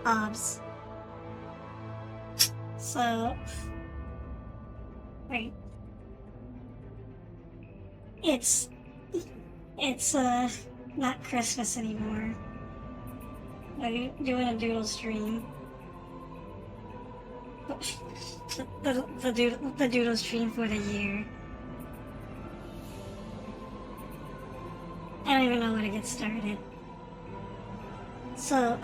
obs. So, right, it's not Christmas anymore. We're doing a doodle stream. The doodle stream for the year. I don't even know where to get started. So,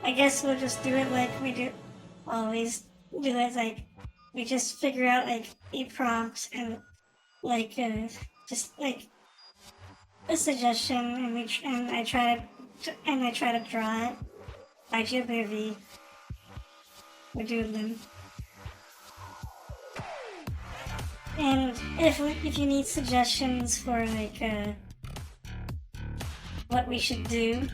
I guess we'll just do it like we do always do it. Like, we just figure out like a prompt and like just like a suggestion, and I try to draw it by geography or doodling. And if you need suggestions for like what we should do,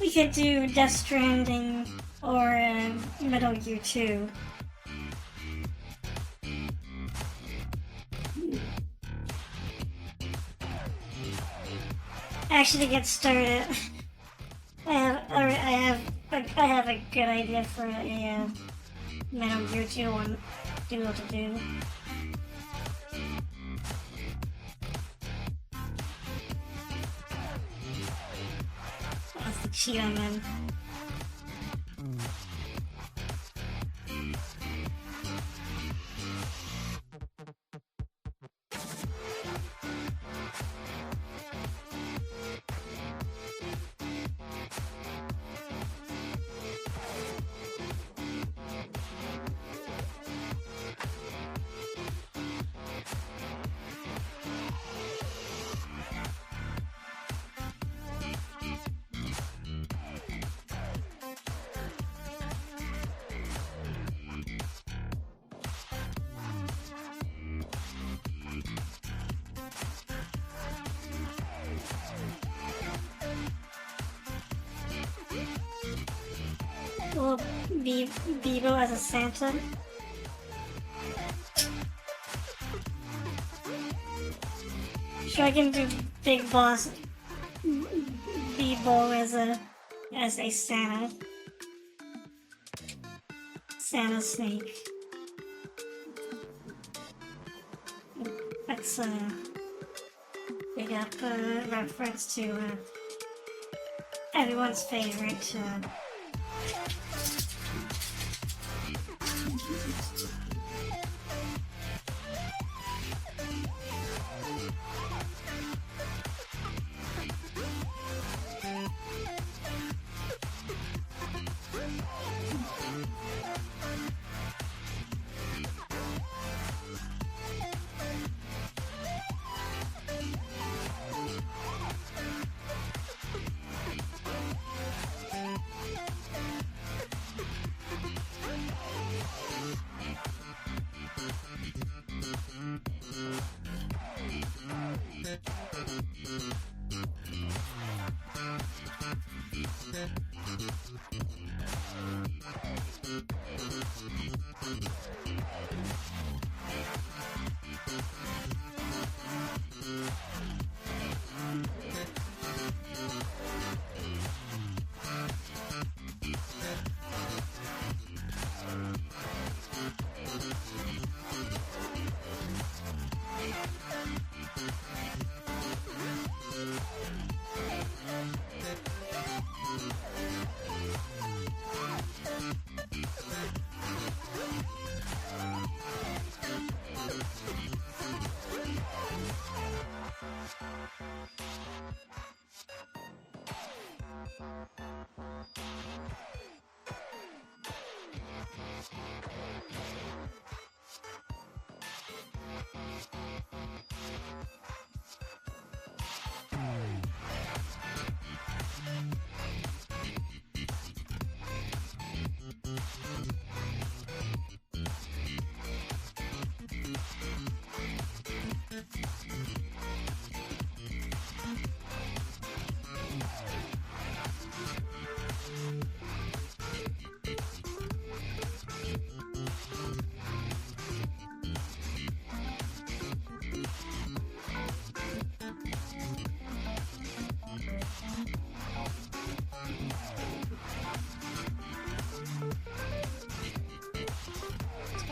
we could do Death Stranding or Metal Gear 2. Actually, to get started, I have a good idea for a Metal Gear 2 one duo to do. That's the Cheetah Man. Will Bebo as a Santa? Sure, I can do Big Boss Bebo as a Santa snake. That's big up reference to everyone's favorite.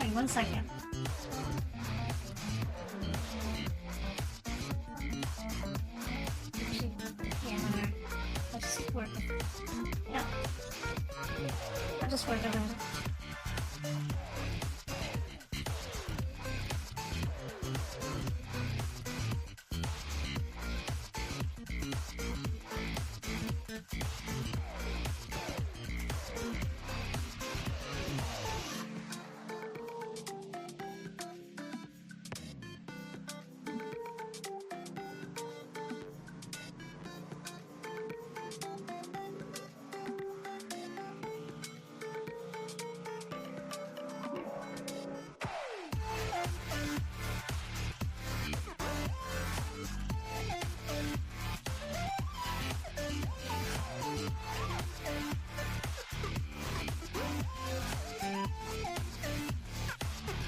fine. 1 second. Actually, yeah, whatever. I'll just work with it. Yeah. I'll just work with it.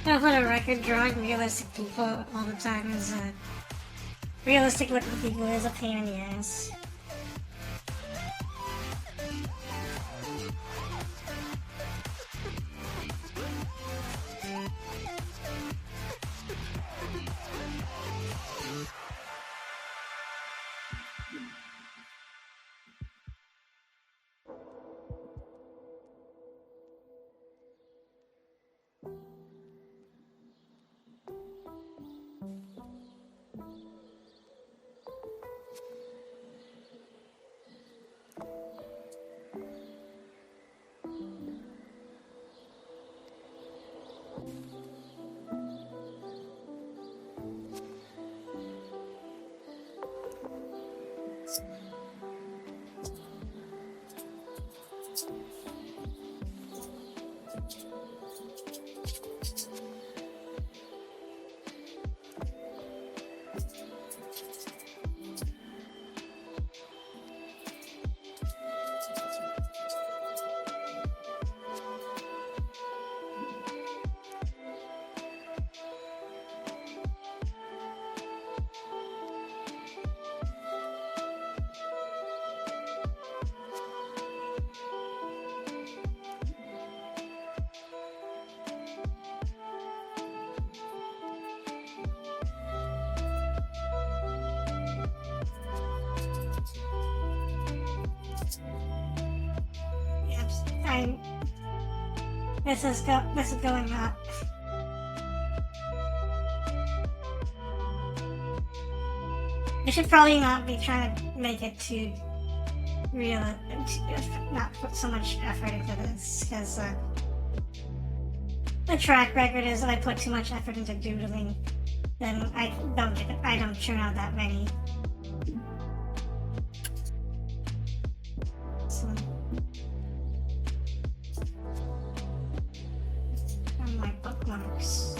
Now for the record, drawing realistic people all the time is realistic looking people is a pain in the ass. Yep, this is going up. I should probably not be trying to make it too real, not put so much effort into this, because the track record is that I put too much effort into doodling, then I don't churn out that many. So, on my bookmarks.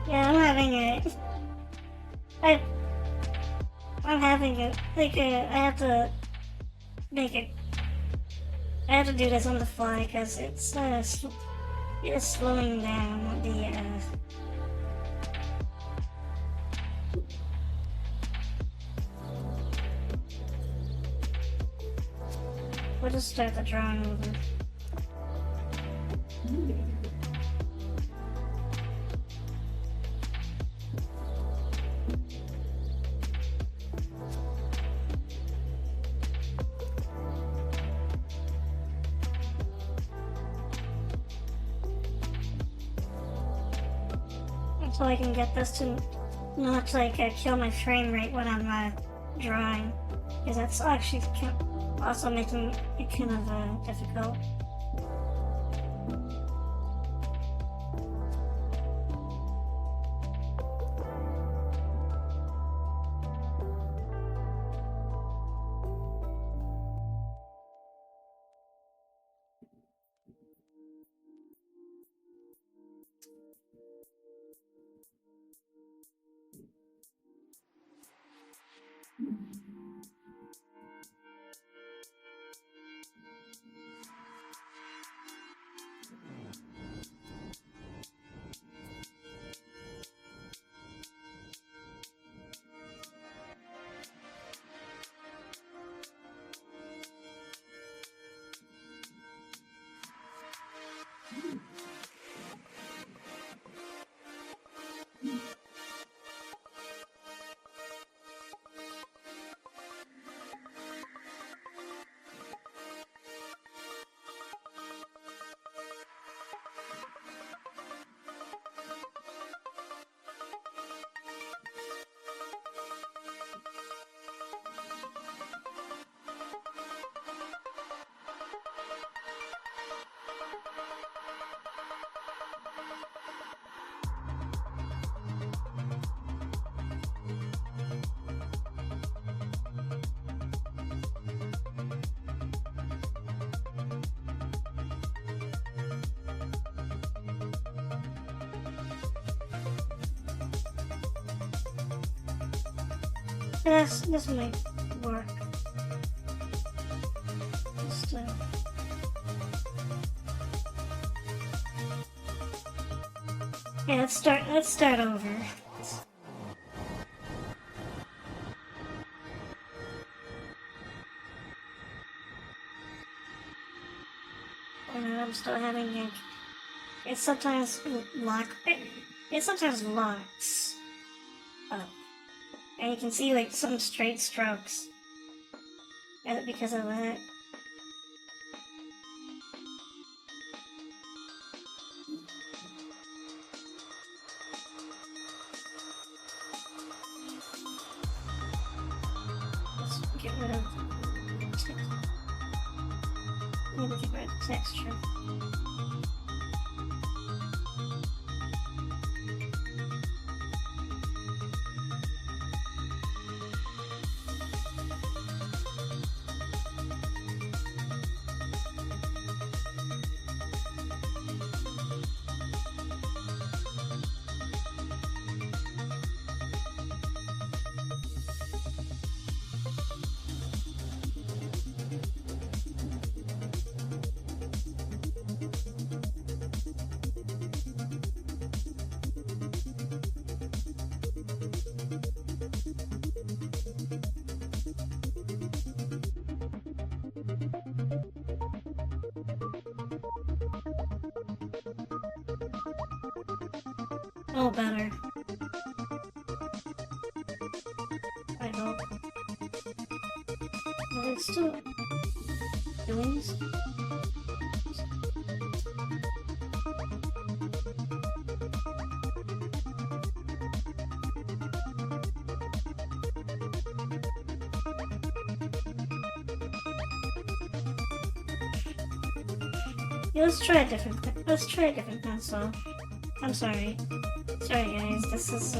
Yeah, I'm having a. I. I'm having a like a. I have to make it. I have to do this on the fly because it's slowing down the. We'll just start the drawing over. So I can get this to not like kill my frame rate when I'm drawing, because that's actually also making it kind of difficult. This might work. Just, yeah, let's start over. I'm still having it sometimes it sometimes locks up. And you can see like some straight strokes because of that. Let's get rid of maybe get rid of the texture. Oh, better. I hope. But it's still doing this. Yeah, let's try a different pencil. I'm sorry. Sorry guys, this is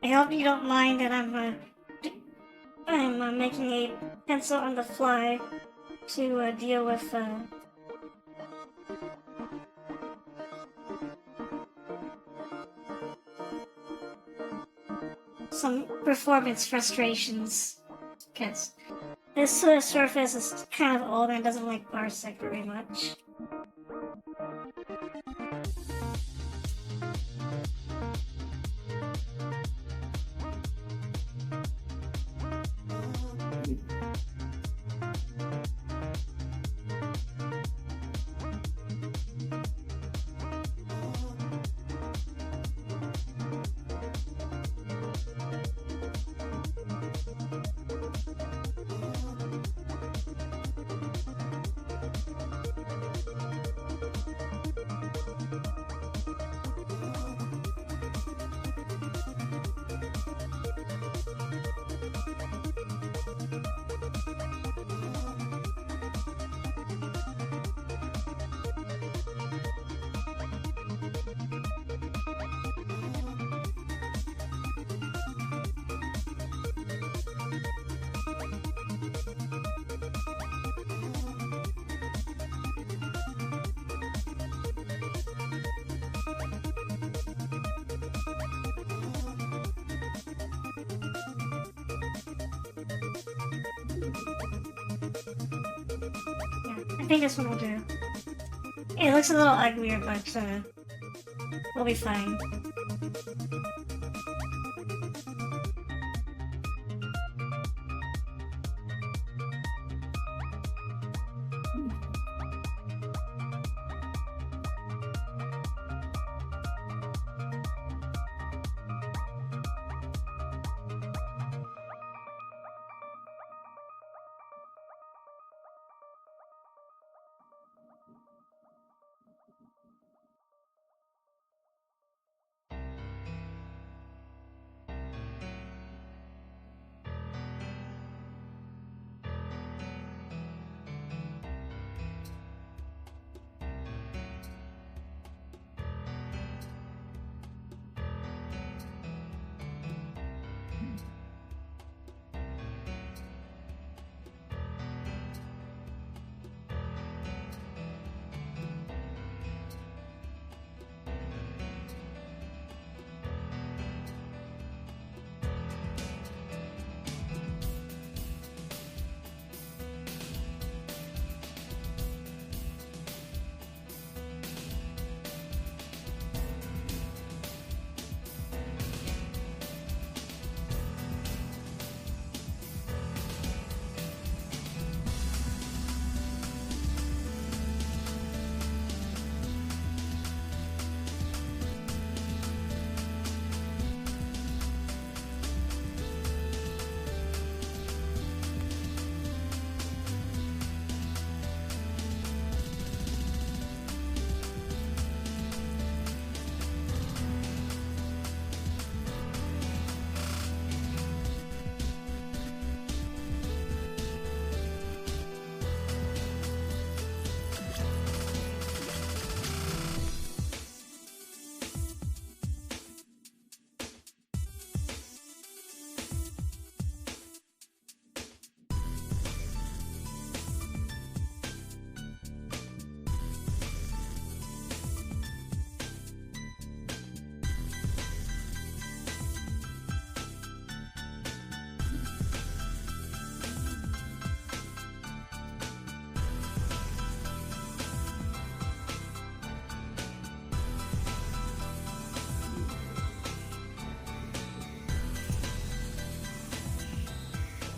I hope you don't mind that I'm making a pencil on the fly to deal with some performance frustrations. Because this surface is kind of old and doesn't like Parsec very much. I think this one will do. It looks a little uglier, but we'll be fine.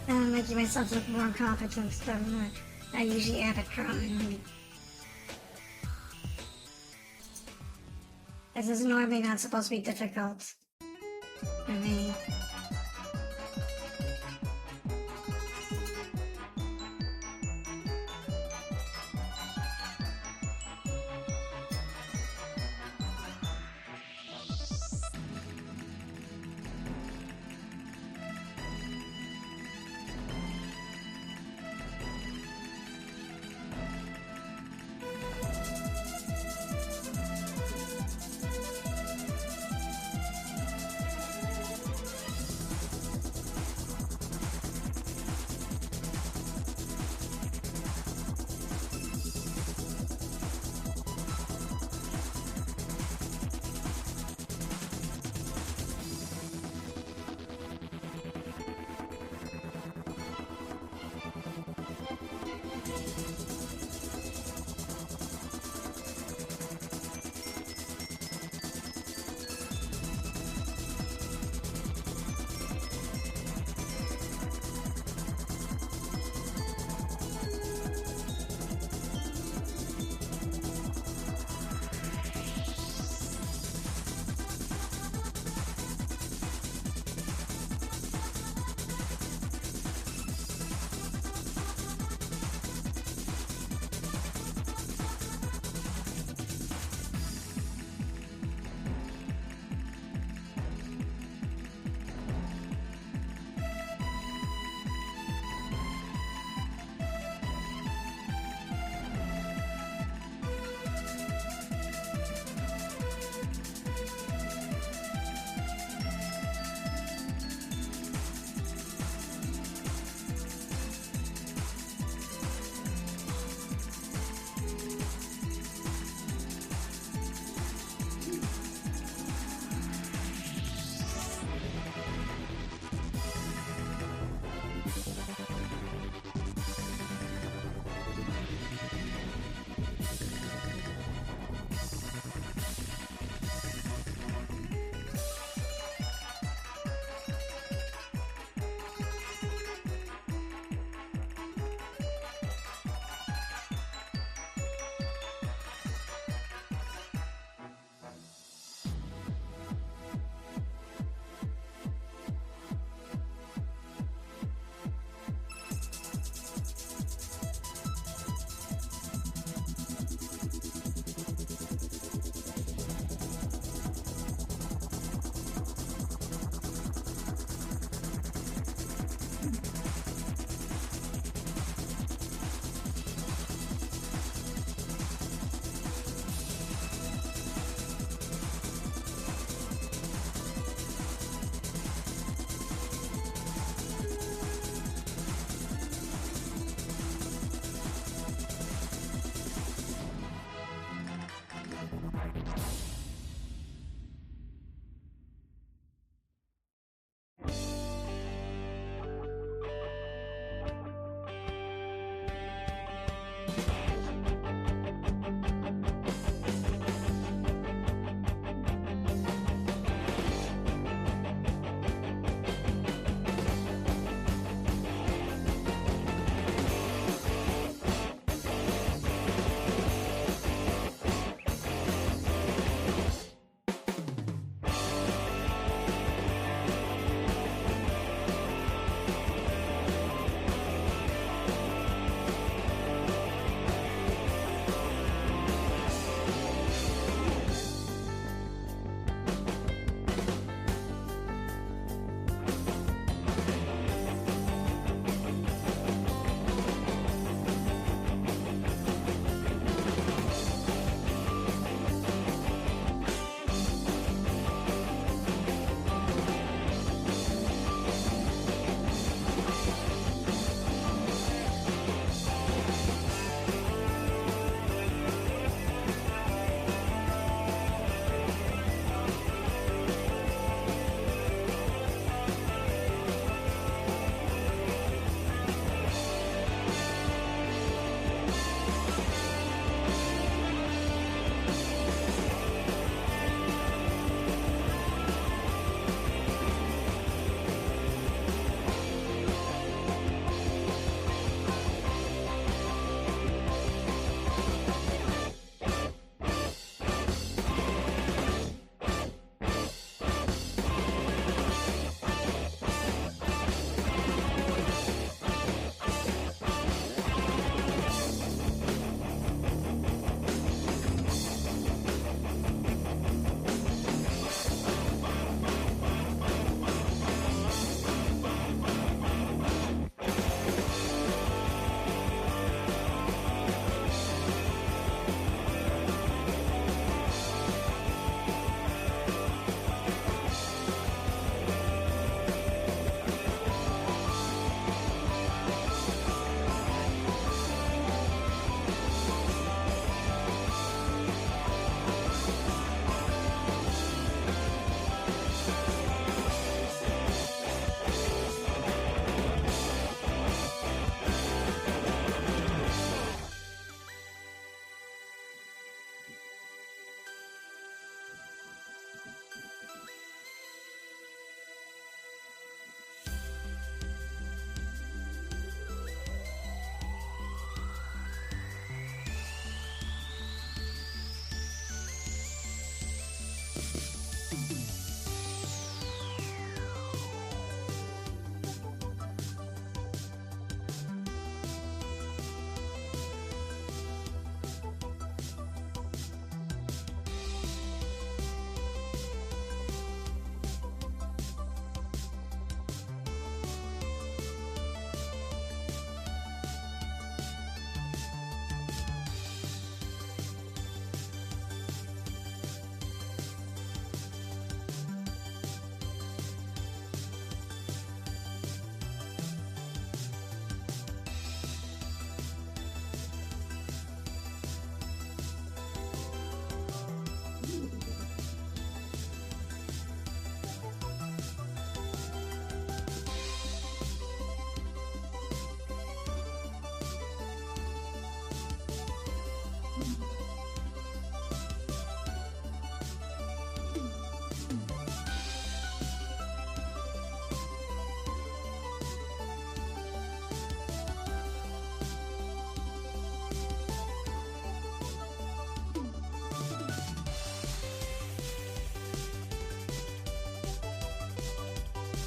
I'm making myself look more competent than I usually am at drawing. This is normally not supposed to be difficult for me.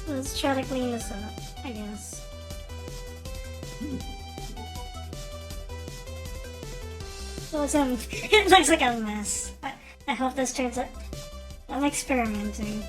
Let's try to clean this up, I guess. It looks like a mess. I hope this turns out. I'm experimenting.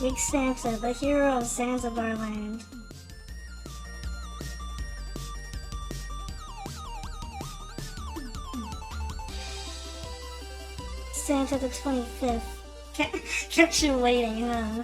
Big Santa, the hero of Zanzibar land. Santa the 25th. Kept you waiting, huh?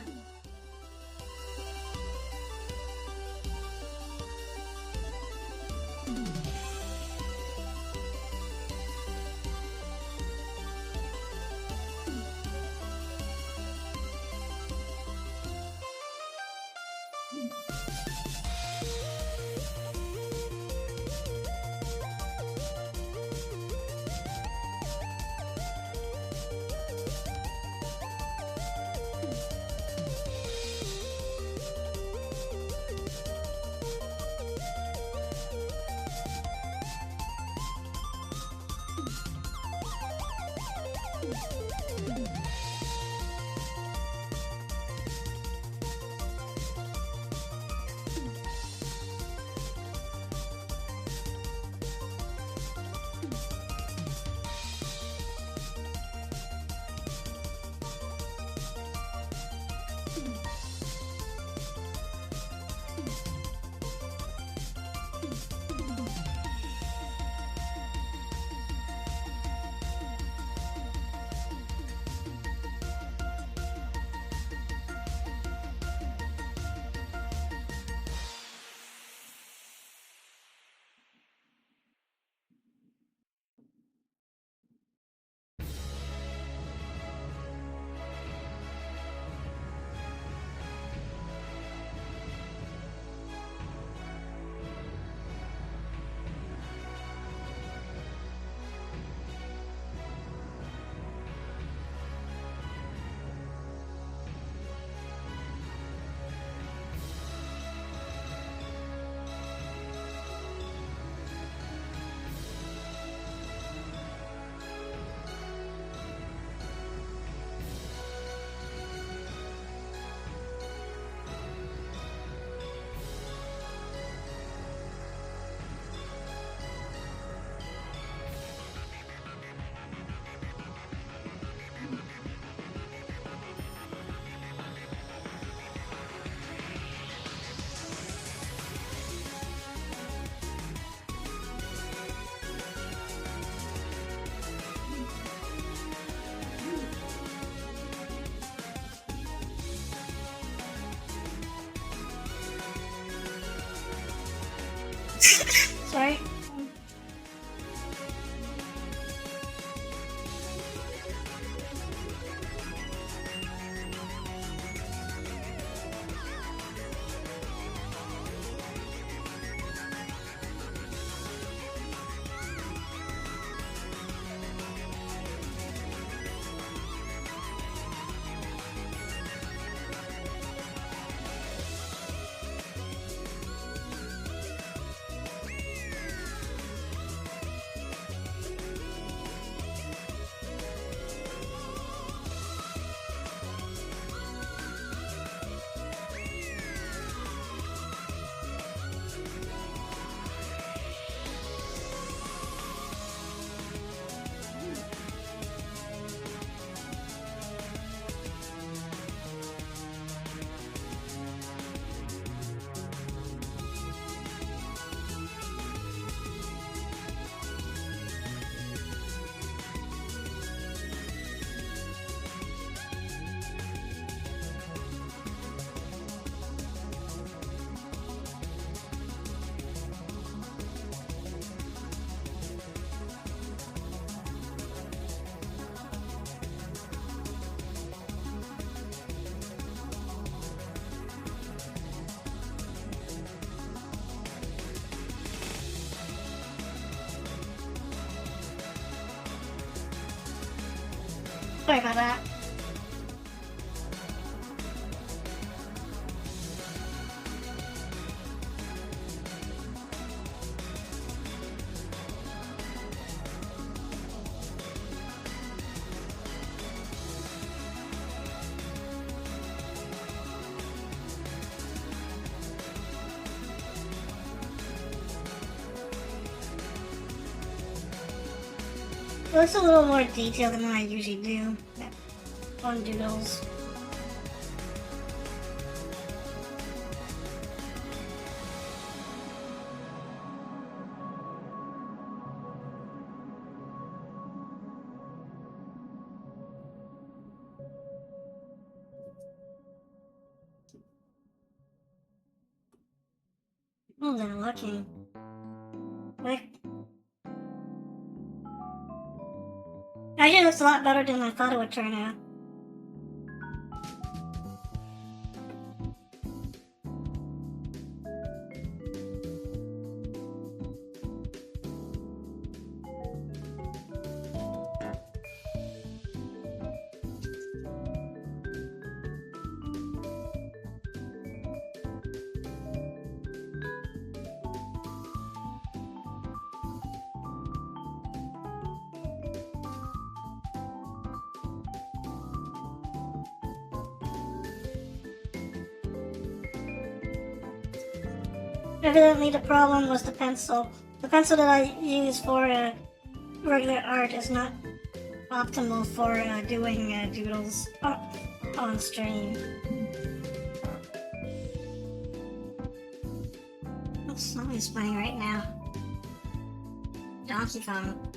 Sorry. Sorry about that. It looks a little more detailed than I usually do on doodles. They're looking. Actually, it looks a lot better than I thought it would turn out. Evidently the problem was the pencil. The pencil that I use for regular art is not optimal for doing doodles on stream. What song is playing right now? Donkey Kong.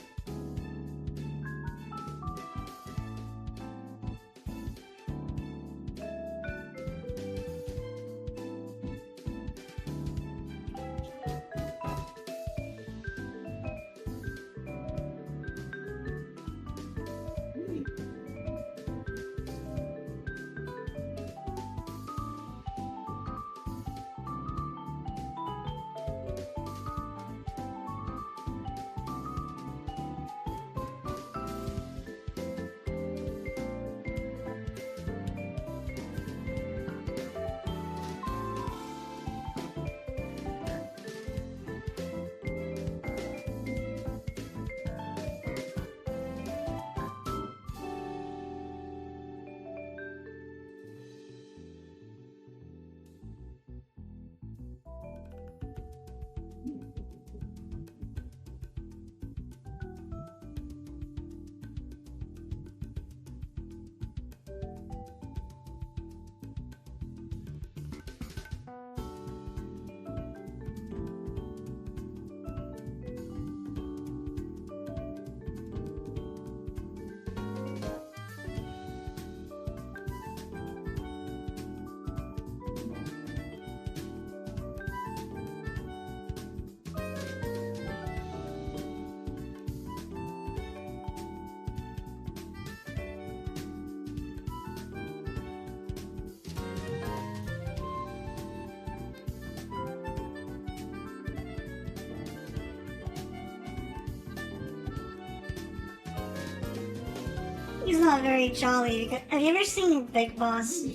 He's not very jolly. Have you ever seen Big Boss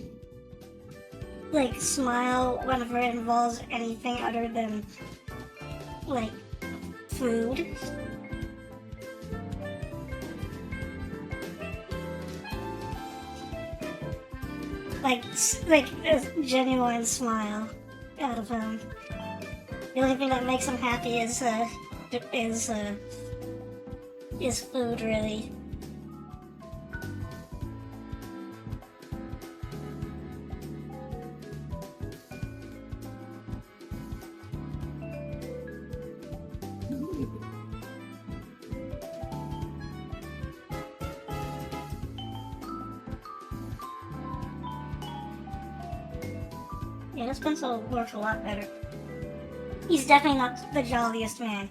like smile whenever it involves anything other than like food? Like a genuine smile out of him. The only thing that makes him happy is food, really. Yeah, this pencil works a lot better. He's definitely not the jolliest man.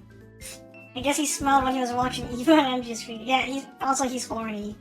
I guess he smiled when he was watching Eva and MG Street. Yeah, he's horny.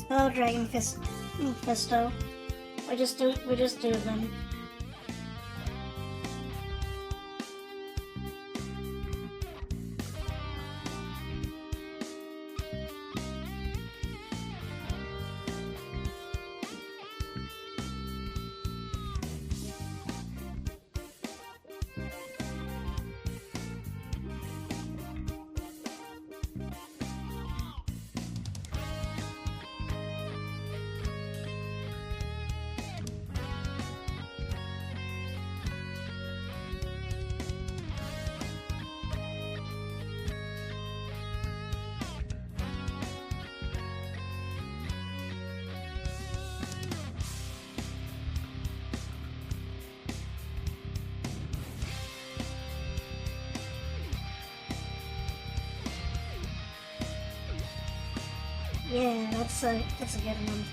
Hello, Dragon Fisto. We just do them. Yeah, that's a good one.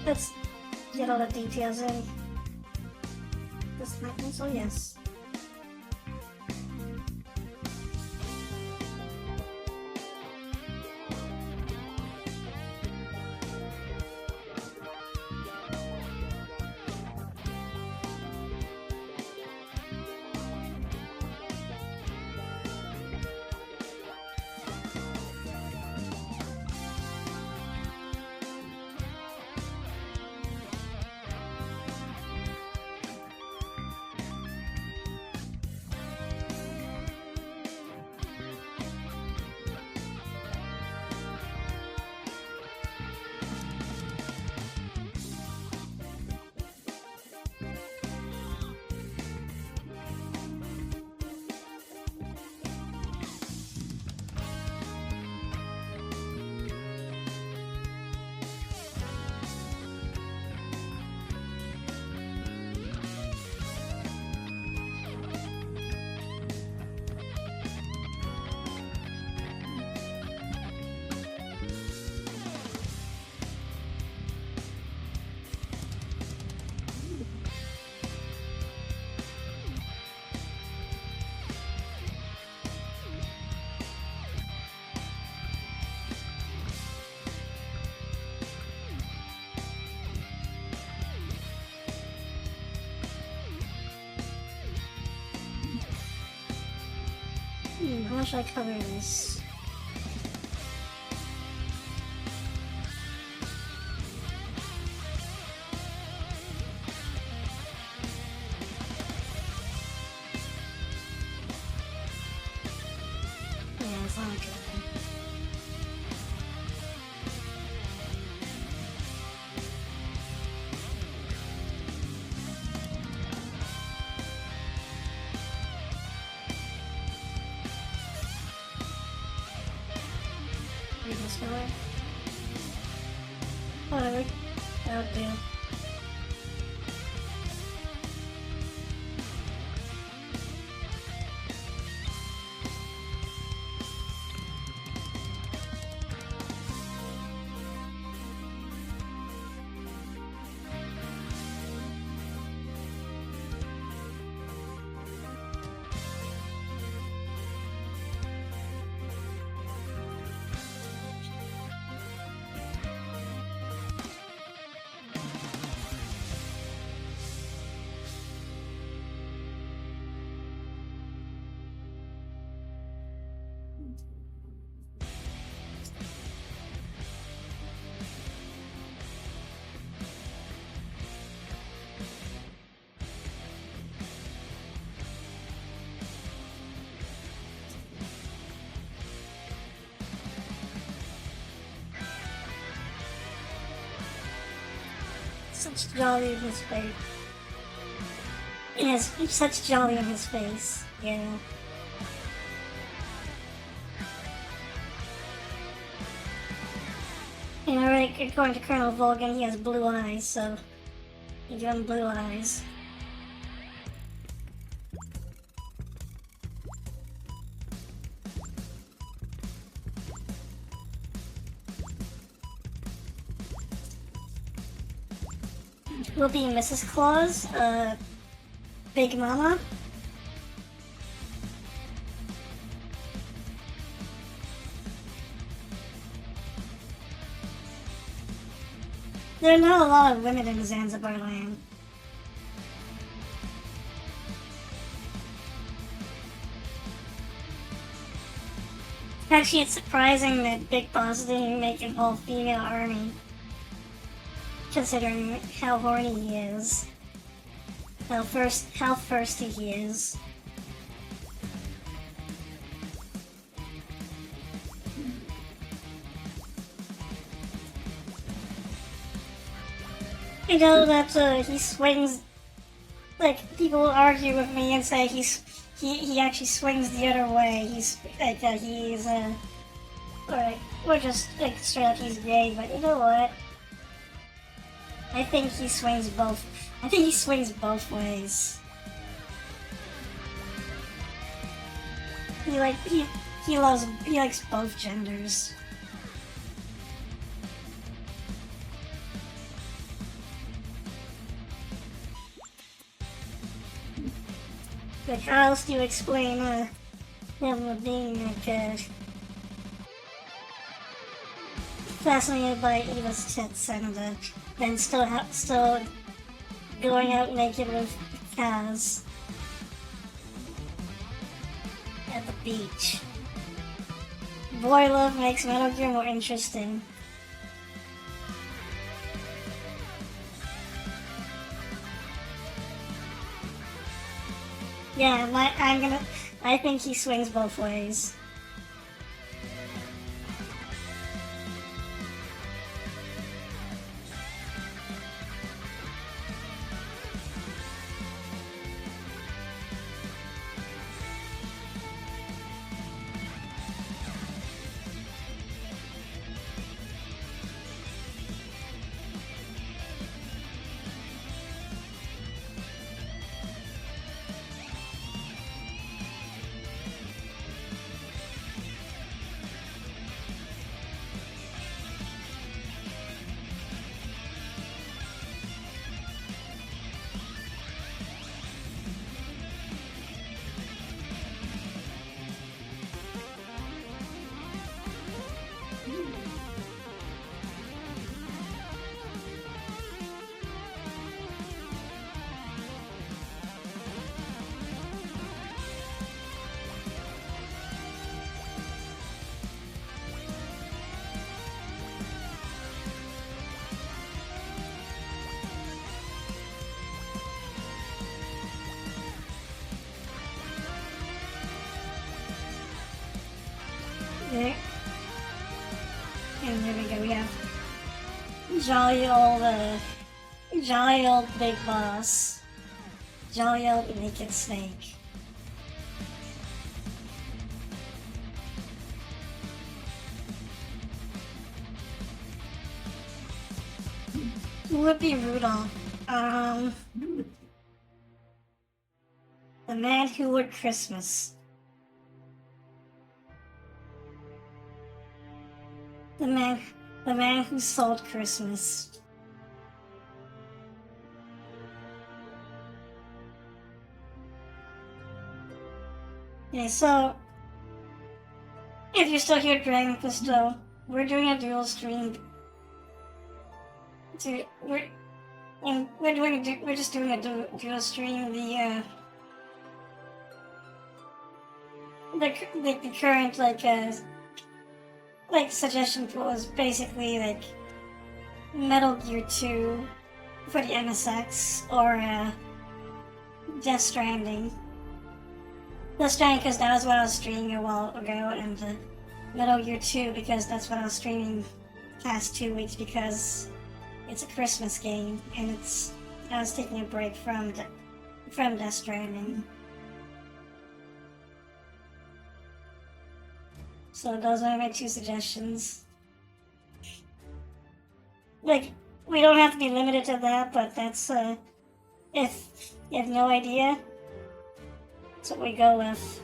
Let's get all the details in. This my pencil, yes. How should I cover this? Yeah, it's not good. This way. Whatever. That'll do. Such jolly in his face. He has such jolly on his face. Yeah. You know, right, according to Colonel Volgan, he has blue eyes, so you give him blue eyes. will be Mrs. Claus, Big Mama. There are not a lot of women in Zanzibar land. Actually, it's surprising that Big Boss didn't make an all-female army, considering how horny he is. How thirsty he is. I know that he swings. Like, people argue with me and say he actually swings the other way. He's like or just like straight up he's gay. But you know what? I think he swings both. I think he swings both ways. He likes both genders. Like, how else do you explain him being like fascinated by Eva's tits and then still going out naked with Kaz at the beach? Boy love makes Metal Gear more interesting. Yeah, I think he swings both ways. There. And there we go, we have jolly old Big Boss. Jolly old naked snake. Who would be Rudolph? The man who would Christmas. The man who sold Christmas. Okay, so if you're still here, Dragon Pistol, we're doing a dual stream. We're just doing a dual stream. The current suggestion pool is basically like Metal Gear 2 for the MSX or Death Stranding. Death Stranding because that was what I was streaming a while ago, and Metal Gear 2 because that's what I was streaming past 2 weeks because it's a Christmas game and I was taking a break from Death Stranding. So those are my 2 suggestions. Like, we don't have to be limited to that, but that's, if you have no idea, that's what we go with.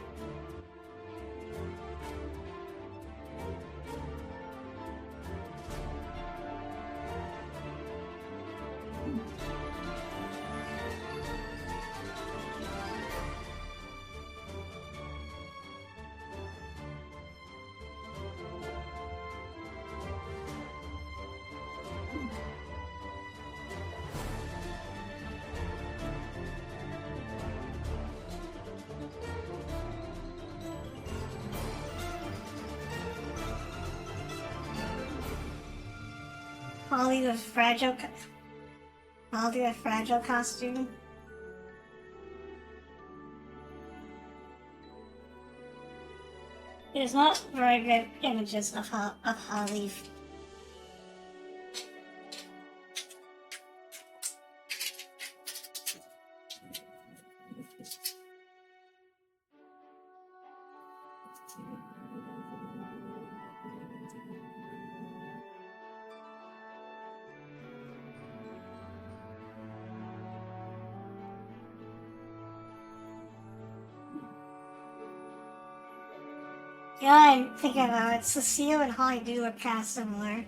Holly the fragile costume. There's not very good images of Holly. Yeah, I'm thinking about it. Cecile and Holly do look kind of similar.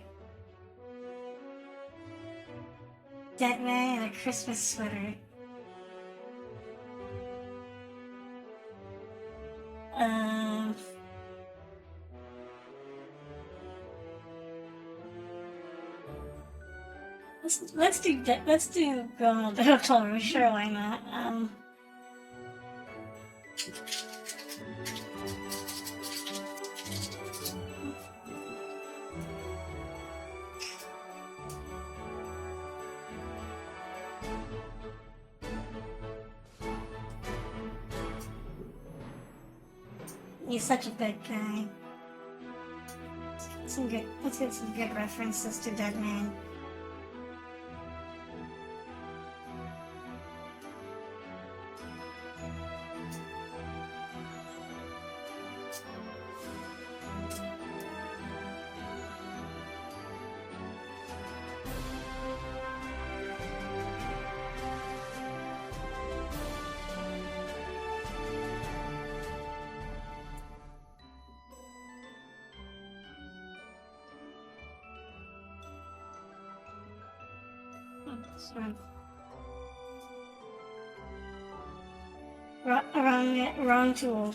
Dead man in a Christmas sweater. Um. Let's do Girl Del Toro. Sure, why not? He's such a good guy. Let's get some good references to Dead Man. Sorry. Wrong tool.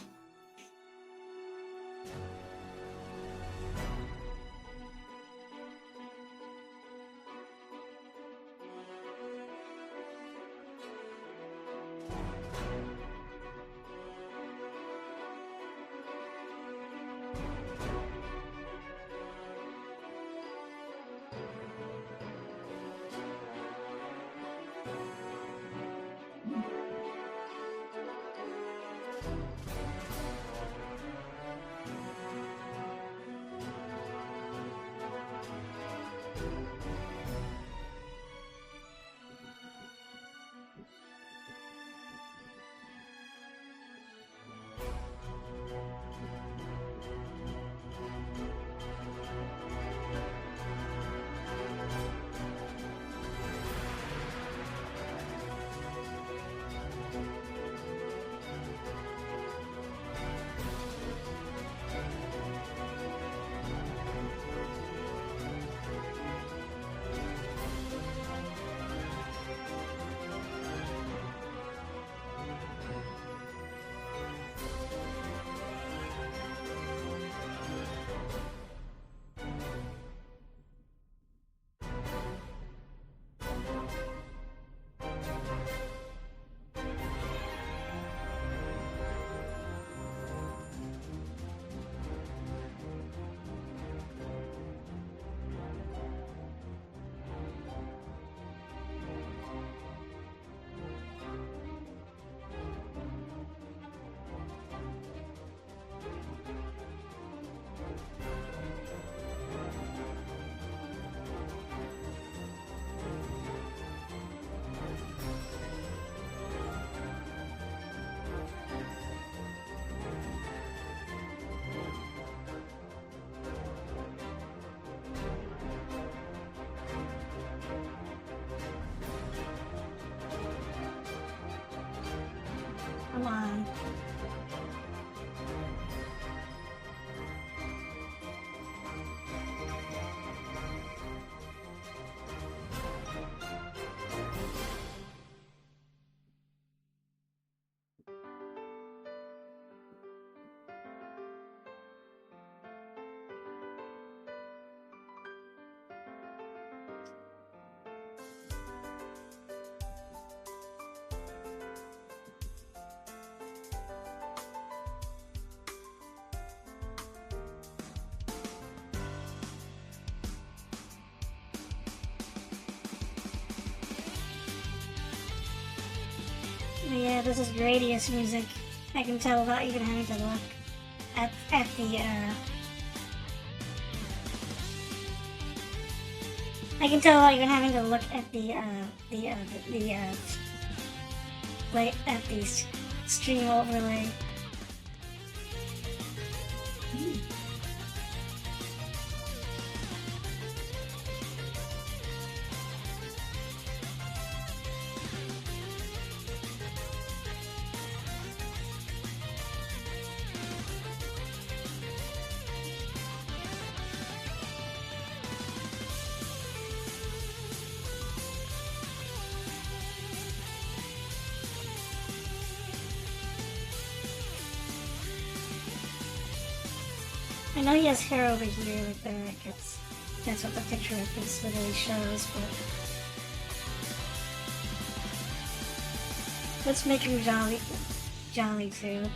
Come on. Yeah, this is Gradius music. I can tell without even having to look at the I can tell without even having to look at the stream overlay. I know he has hair over here, like that's what the picture of this literally shows, but let's make him jolly too.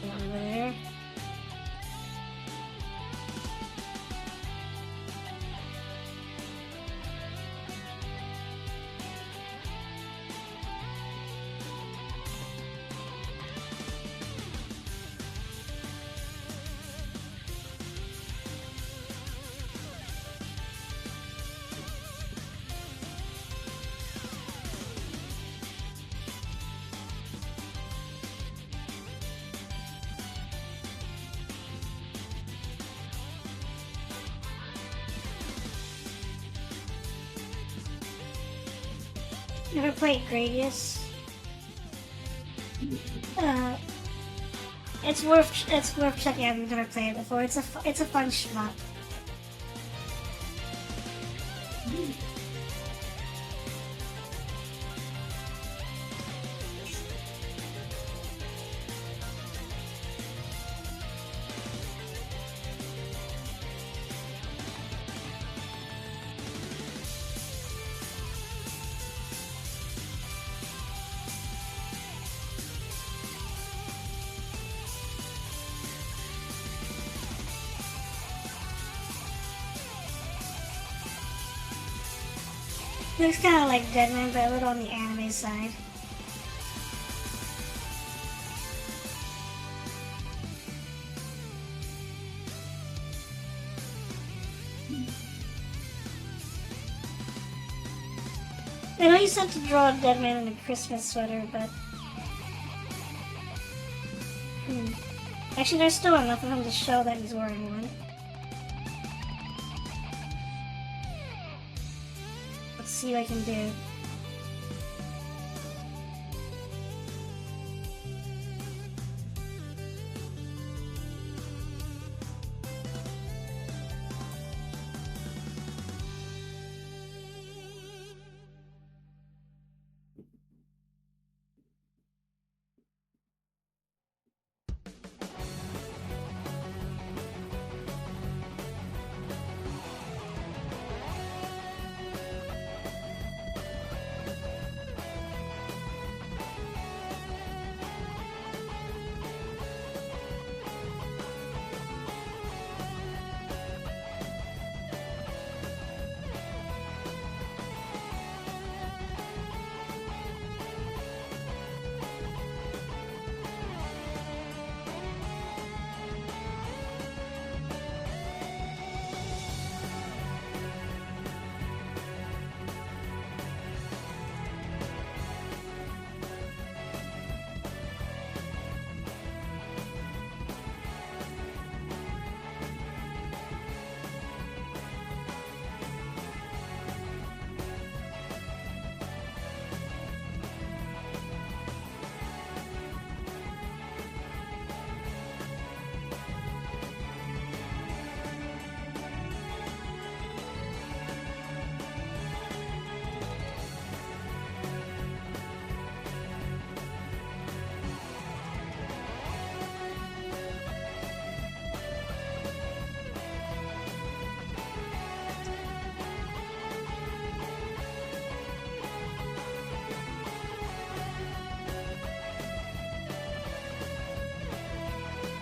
Over there. Never played Gradius. It's worth checking out if you've never played it before. It's a fun shmup. Looks kind of like Deadman, but a little on the anime side. I know you said to draw Deadman in a Christmas sweater, but actually, there's still enough of him to show that he's wearing one. Let's see what I can do.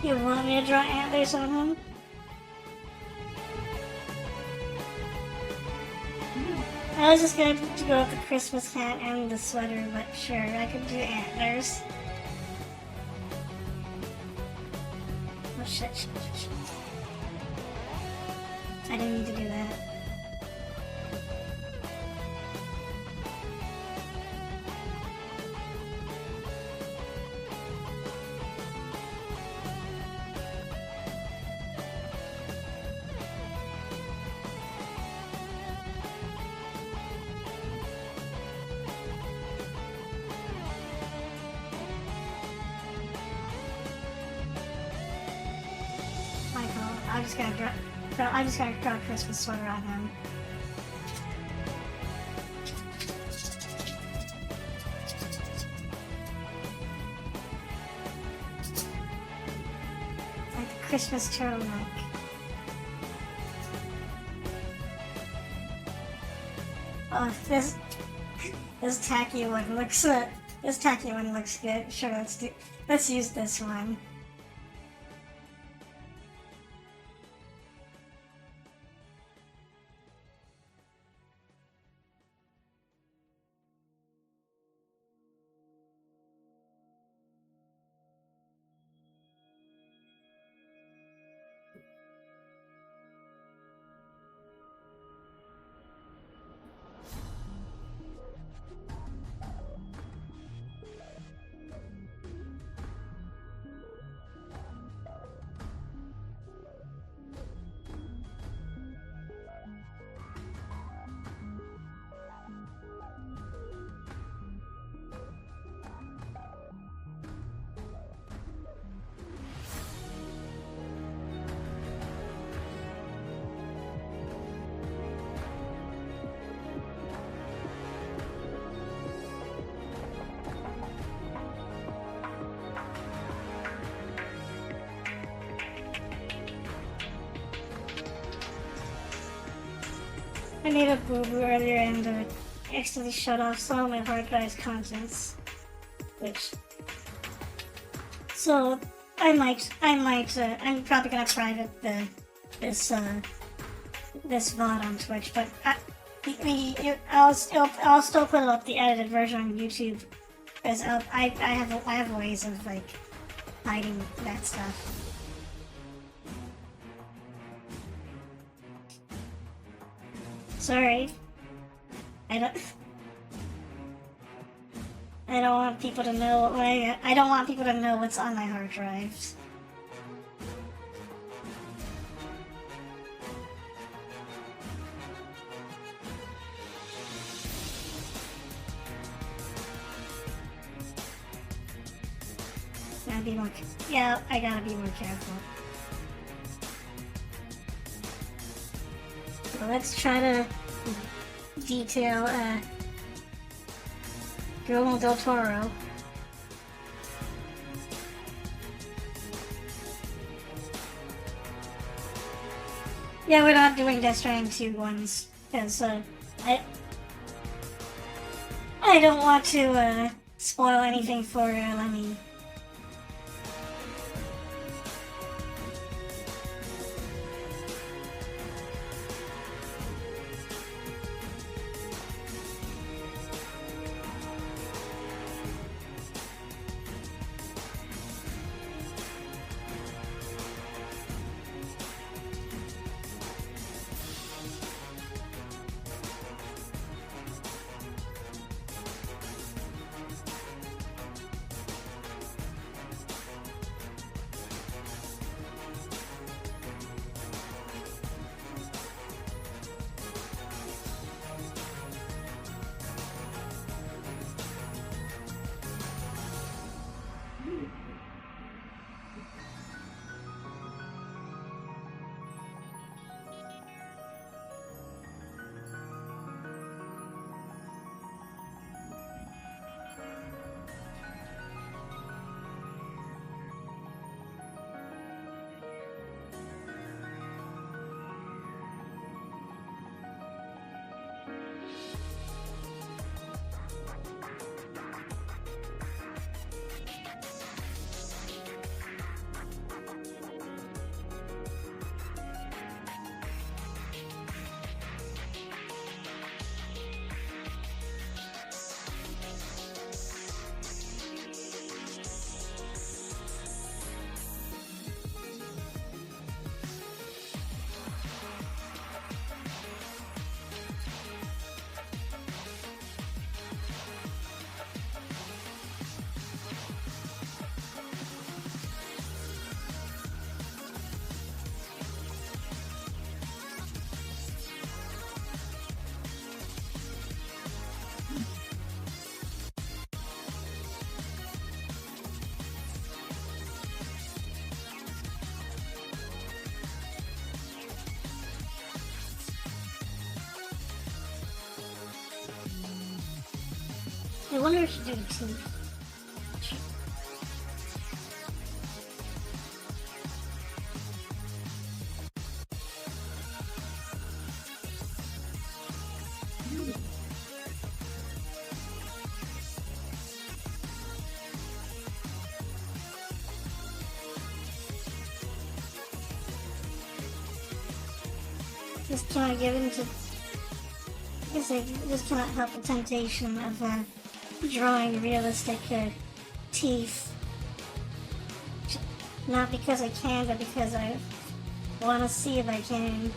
You want me to draw antlers on him? I was just going to go with the Christmas hat and the sweater, but sure, I could do antlers. Oh shit. I didn't need to do that. I'm just gonna draw a Christmas sweater on him. Like a Christmas turtleneck. Oh, this tacky one looks good. Sure, let's use this one. I made a boo-boo earlier and accidentally shut off some of my hard drive's contents, so I'm probably gonna private this VOD on Twitch, but I'll still put up the edited version on YouTube, because I have ways of like hiding that stuff. Sorry. I don't want people to know I don't want people to know what's on my hard drives. I gotta be more careful. So let's try to detail Guillermo del Toro. Yeah, we're not doing Death Stranding 2 ones, because I don't want to spoil anything for Lemmy. I wonder if she did it too. Just cannot get into. I guess I just cannot help the temptation of drawing realistic teeth. Not because I can, but because I want to see if I can.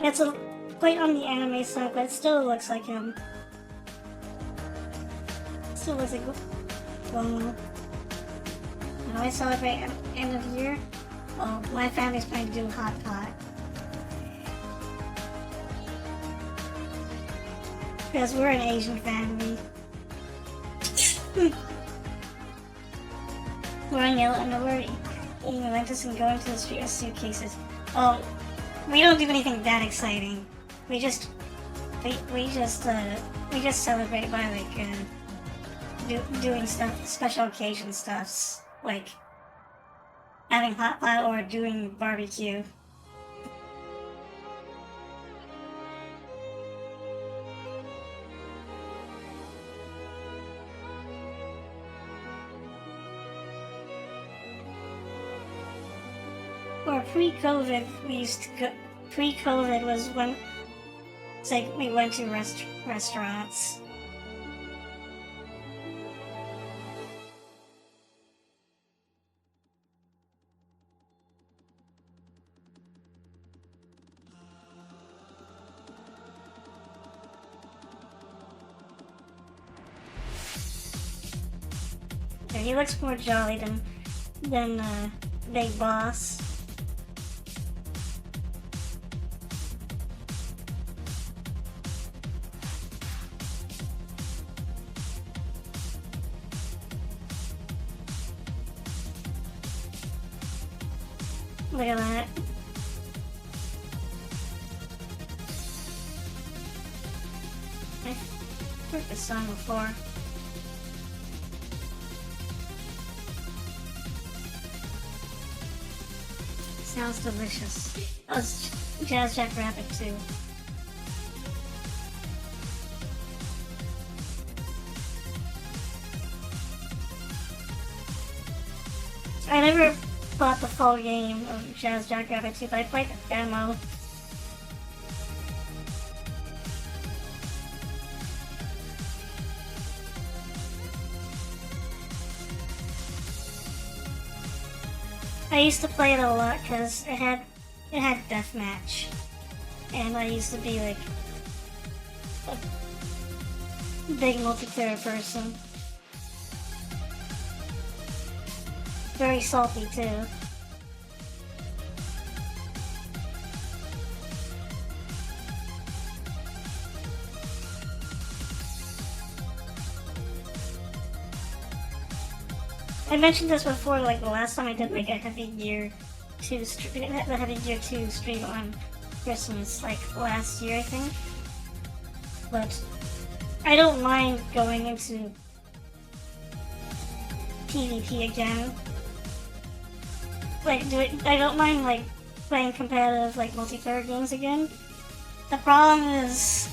It's a quite on the anime side, but it still looks like him. Still looks like well, I celebrate end of year. Well, my family's planning to do hot pot. Because we're an Asian family. Wearing yellow underwear, eating Mentos, and going to the street with suitcases. Oh, we don't do anything that exciting. We just we just celebrate by like doing stuff, special occasion stuffs, like having hot pot or doing barbecue. Or pre-COVID, we used to go. Pre-COVID was when it's like we went to restaurants. Yeah, he looks more jolly than Big Boss. Look at that. I've heard this song before. Sounds delicious. Oh, it's Jazz Jackrabbit too. I never bought the full game of Jazz Jackrabbit 2, but I played the demo. I used to play it a lot because it had deathmatch, and I used to be like a big multiplayer person. Very salty too. I mentioned this before, like the last time I did like a Heavy Gear 2 stream on Christmas, like last year I think. But I don't mind going into PvP again. Like I don't mind like playing competitive like multiplayer games again. The problem is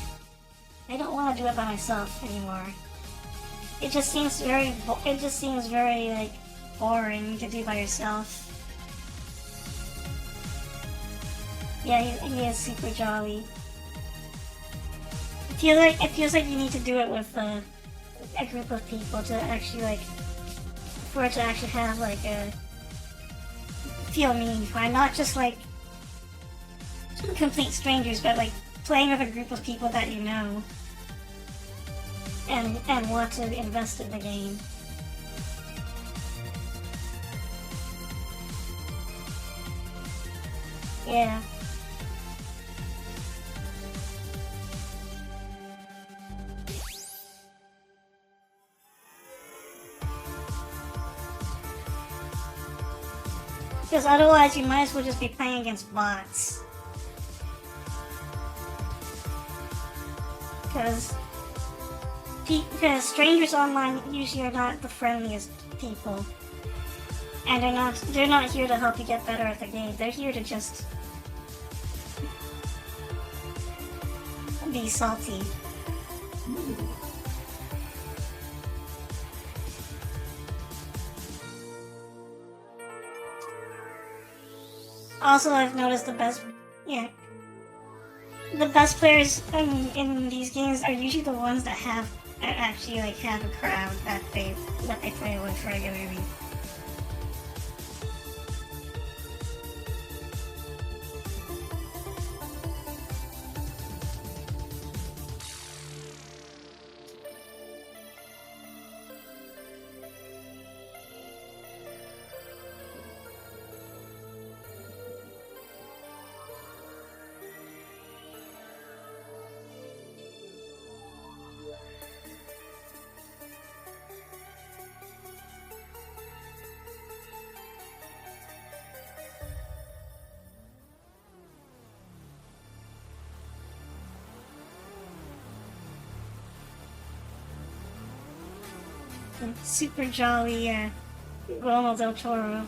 I don't want to do it by myself anymore. It just seems very like boring to do by yourself. Yeah, he is super jolly. It feels like you need to do it with a group of people to actually like for it to actually have like a feel meaningful. Not just like complete strangers, but like playing with a group of people that you know. And want to invest in the game. Yeah. Because otherwise you might as well just be playing against bots. Because strangers online usually are not the friendliest people, and they're not here to help you get better at the game. They're here to just be salty. Also, I've noticed the best players in these games are usually the ones that actually like have a crowd that they play with regularly. super jolly Guillermo del Toro.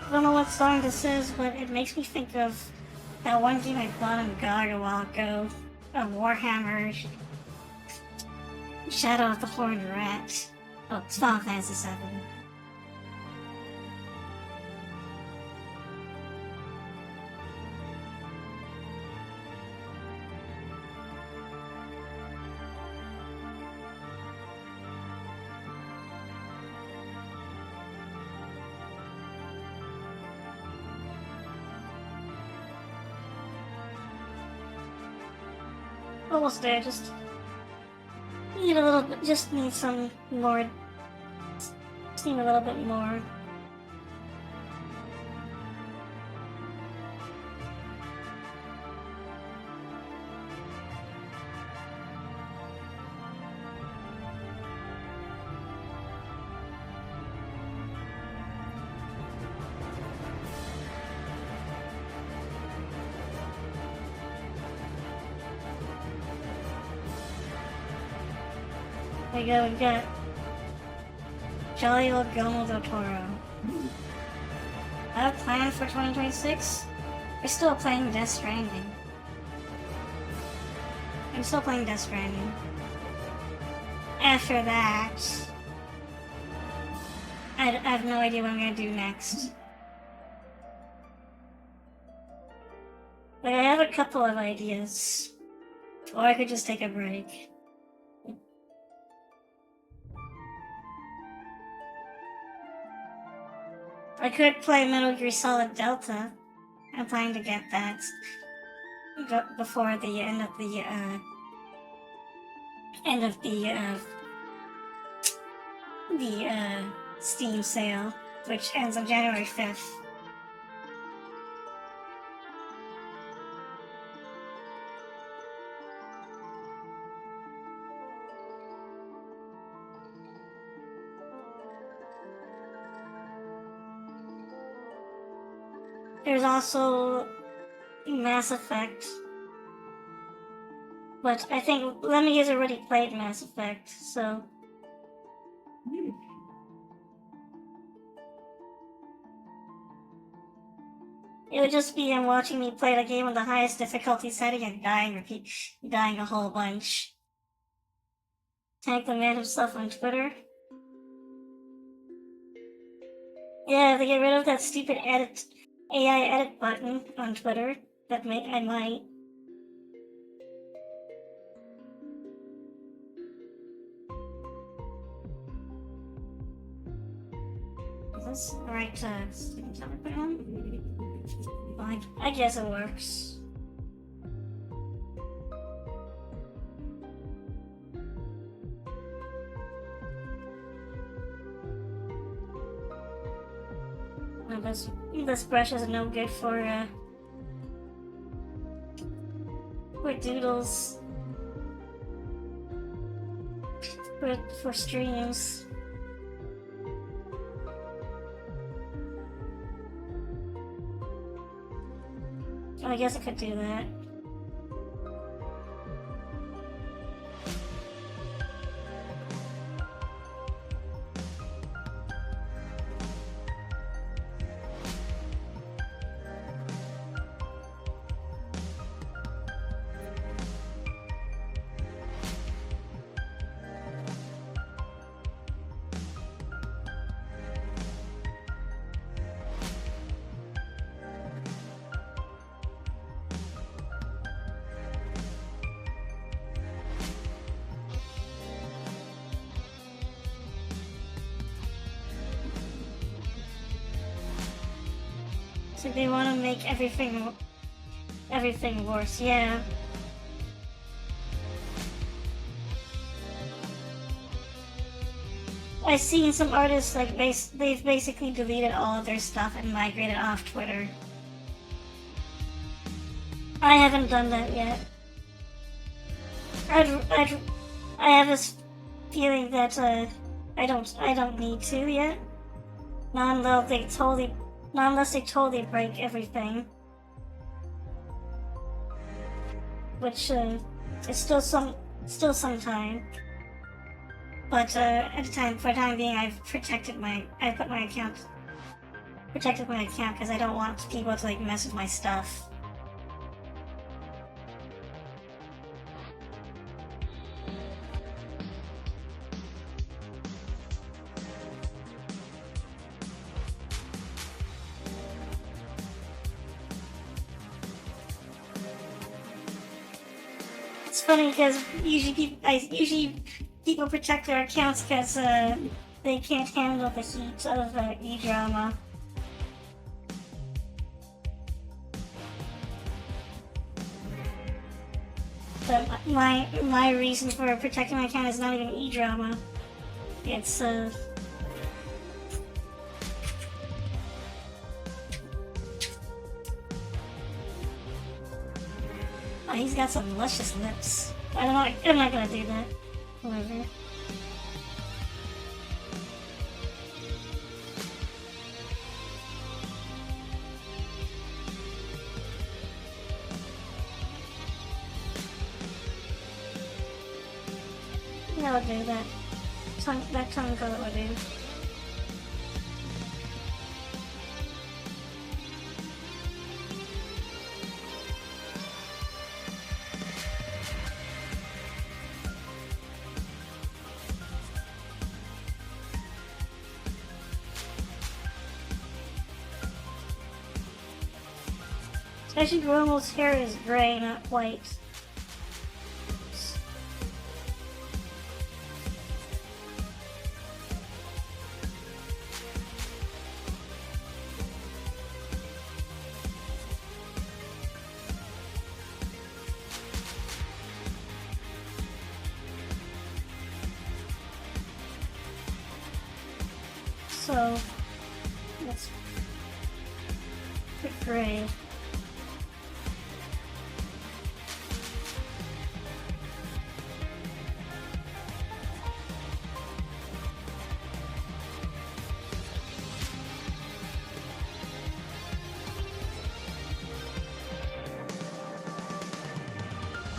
I don't know what song this is, but it makes me think of that one game I bought on GOG a while ago, Warhammer Shadow of the Horned Rat. Oh, it's Final Fantasy VII. Almost there, just need a little bit, just need some more, just need a little bit more. There you go, we've got jolly old Guillermo del Toro. I have plans for 2026. We're still playing Death Stranding. I'm still playing Death Stranding. After that, I have no idea what I'm gonna do next. Like, I have a couple of ideas. Or I could just take a break. I could play Metal Gear Solid Delta. I'm planning to get that before the end of the Steam sale, which ends on January 5th. There's also Mass Effect. But I think Lemmy has already played Mass Effect, so... It would just be him watching me play the game on the highest difficulty setting and dying a whole bunch. Tank the man himself on Twitter. Yeah, they get rid of that stupid AI edit button on Twitter. I might. Is this the right student time to put on? Well, I guess it works. No, this brush is no good for doodles. For streams. I guess I could do that. So they want to make everything worse, yeah. I've seen some artists like they've basically deleted all of their stuff and migrated off Twitter. I haven't done that yet. I have this feeling that I don't need to yet. Not unless they totally break everything. Which is still some time. But for the time being, I've protected my account because I don't want people to like mess with my stuff. It's funny because usually people protect their accounts because they can't handle the heat of e-drama. But my reason for protecting my account is not even e-drama. It's oh, he's got some luscious lips. I don't know. I'm not gonna do that. Whatever. Yeah, I'll do that. That tongue color will do. Especially Romo's hair is gray, not white. So, let's put gray.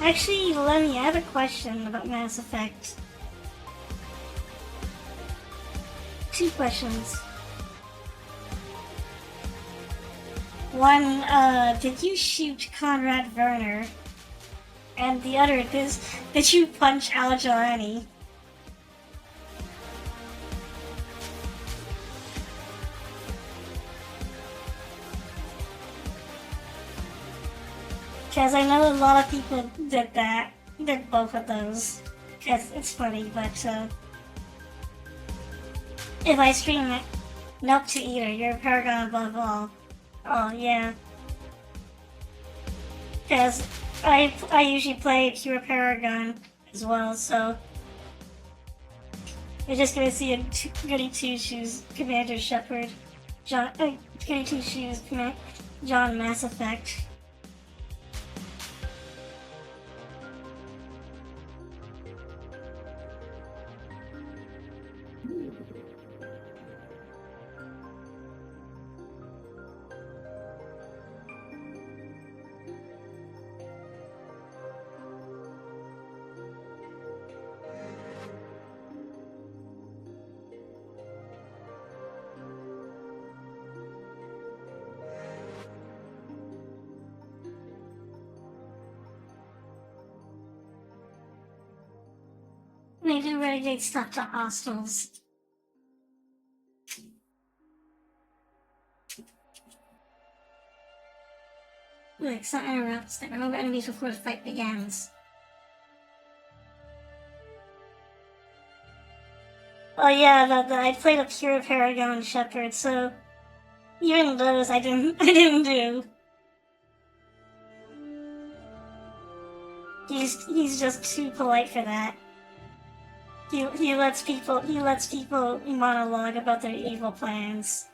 Actually, Lemmy, I have a question about Mass Effect. 2 questions. One, did you shoot Conrad Werner? And the other is, did you punch Al Jelani? Because I know a lot of people did that. Did both of those. Because it's funny, but if I stream it, nope to either. You're a paragon above all. Oh, yeah. Because I usually play Pure Paragon as well, so you're just gonna see a Goody Two Shoes Commander Shepard, Goody Two Shoes John Mass Effect. They do renegade stuff to hostiles. Like, some interrupts that remove enemies before the fight begins. Oh yeah, I played a Pure Paragon Shepherd, so even those I didn't do. He's just too polite for that. He lets people monologue about their evil plans.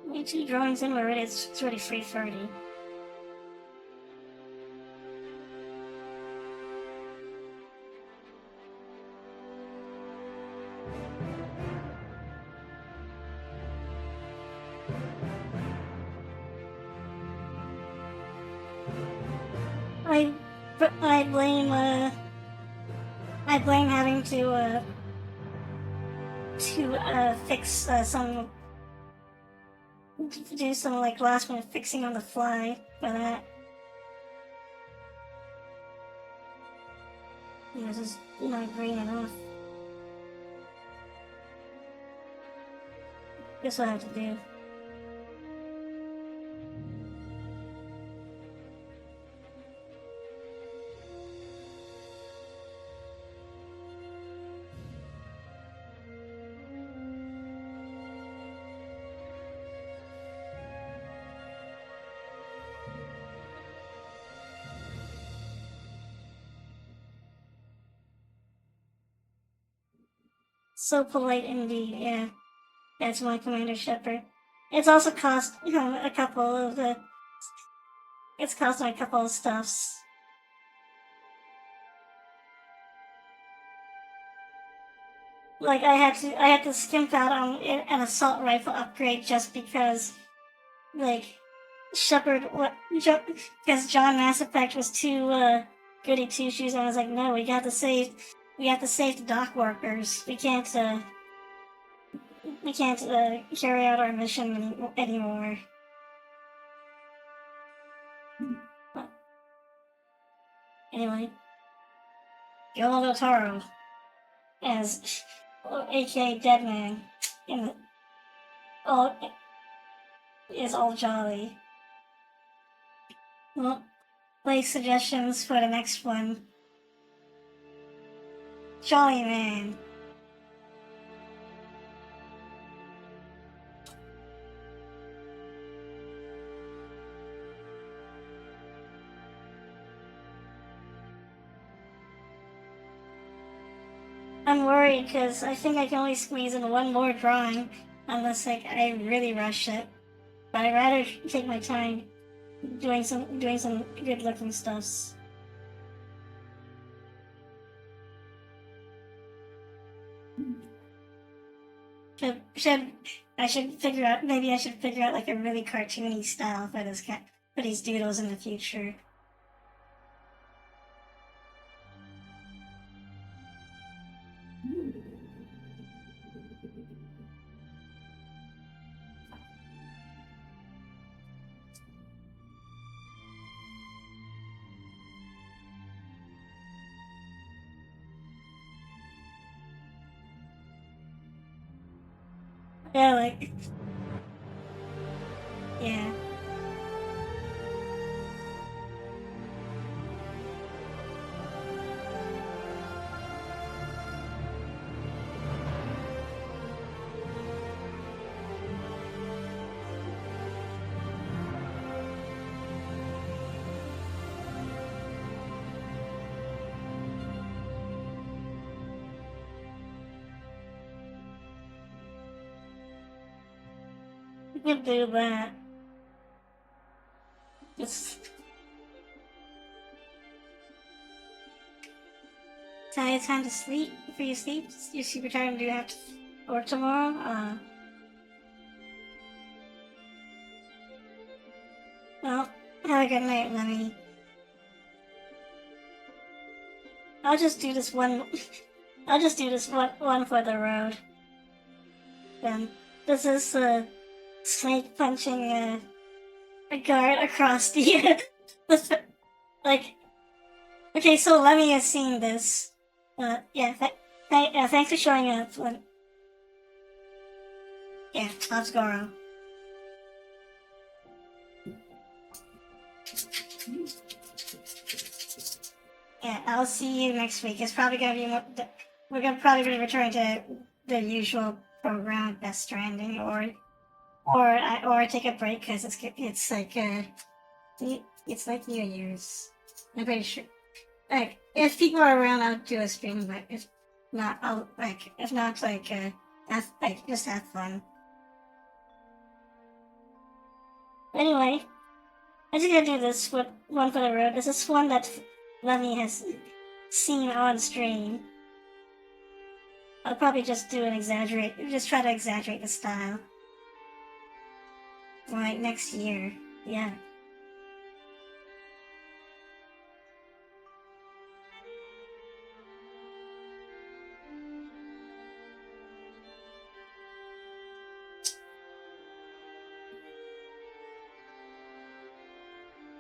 Me two drawings in already, it's already 3:30. I blame having to fix do some like last minute fixing on the fly for that. This is not green enough. Guess what I have to do. So polite indeed, yeah. That's my Commander Shepard. It's also cost, a couple of it's cost me a couple of stuffs. Like I had to skimp out on an assault rifle upgrade just because, like, Shepard, because John Mass Effect was too, goody two shoes, and I was like, no, we have to save the dock workers. We can't carry out our mission anymore. Anyway, Yolo Taro as aka Deadman is all jolly. Well, play suggestions for the next one. Jolly Man. I'm worried because I think I can only squeeze in one more drawing unless like I really rush it. But I'd rather take my time doing some good looking stuffs. I should figure out, maybe I should figure out like a really cartoony style for this cat, for these doodles in the future. Yeah, like, yeah. You can do that. Just tell you time to sleep before you sleep. You're super tired and do have to work tomorrow. Well, have a good night, Lemmy. I'll just do this one. I'll just do this one for the road. Then this is snake punching a guard across the like. Okay, so Lemmy has seen this. Yeah. Thanks for showing up. Yeah, let's go. Yeah, I'll see you next week. It's probably gonna be we're gonna probably be returning to the usual program of Death Stranding, or take a break because it's like it's like New Year's. I'm pretty sure. Like if people are around, I'll do a stream. But if not, just have fun. Anyway, I'm just gonna do this one for the road. This is one that Lemmy has seen on stream. I'll probably just try to exaggerate the style. Like next year, yeah.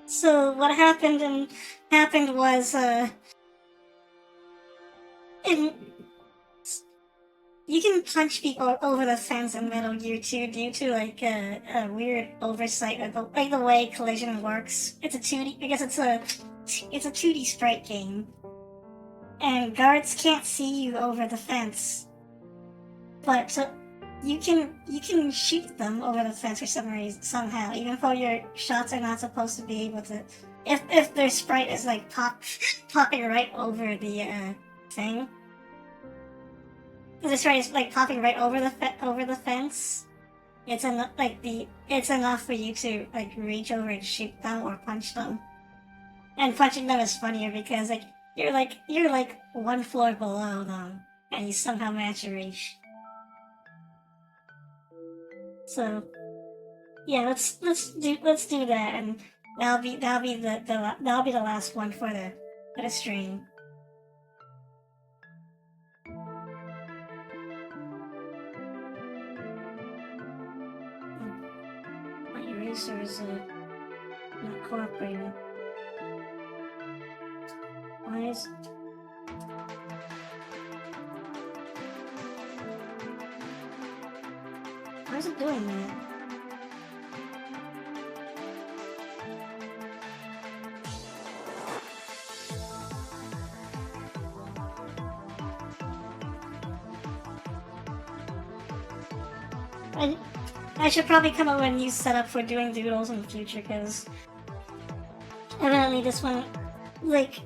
So what happened was you can punch people over the fence in Metal Gear 2 due to like a weird oversight of the way collision works. It's a 2D. I guess it's a 2D sprite game, and guards can't see you over the fence, but so you can shoot them over the fence for some reason somehow, even though your shots are not supposed to be able to. If their sprite is like popping right over the thing. The sprite is like popping right over the fence. It's enough for you to like reach over and shoot them or punch them. And punching them is funnier because like you're like one floor below them, and you somehow manage to reach. So yeah, let's do that, and that'll be the last one for the stream. My eraser is not cooperating. Why is it doing that? I should probably come up with a new setup for doing doodles in the future, because evidently this one, like,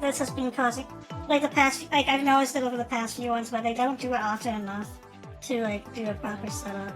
this has been causing, like I've noticed it over the past few ones, but they don't do it often enough to like do a proper setup.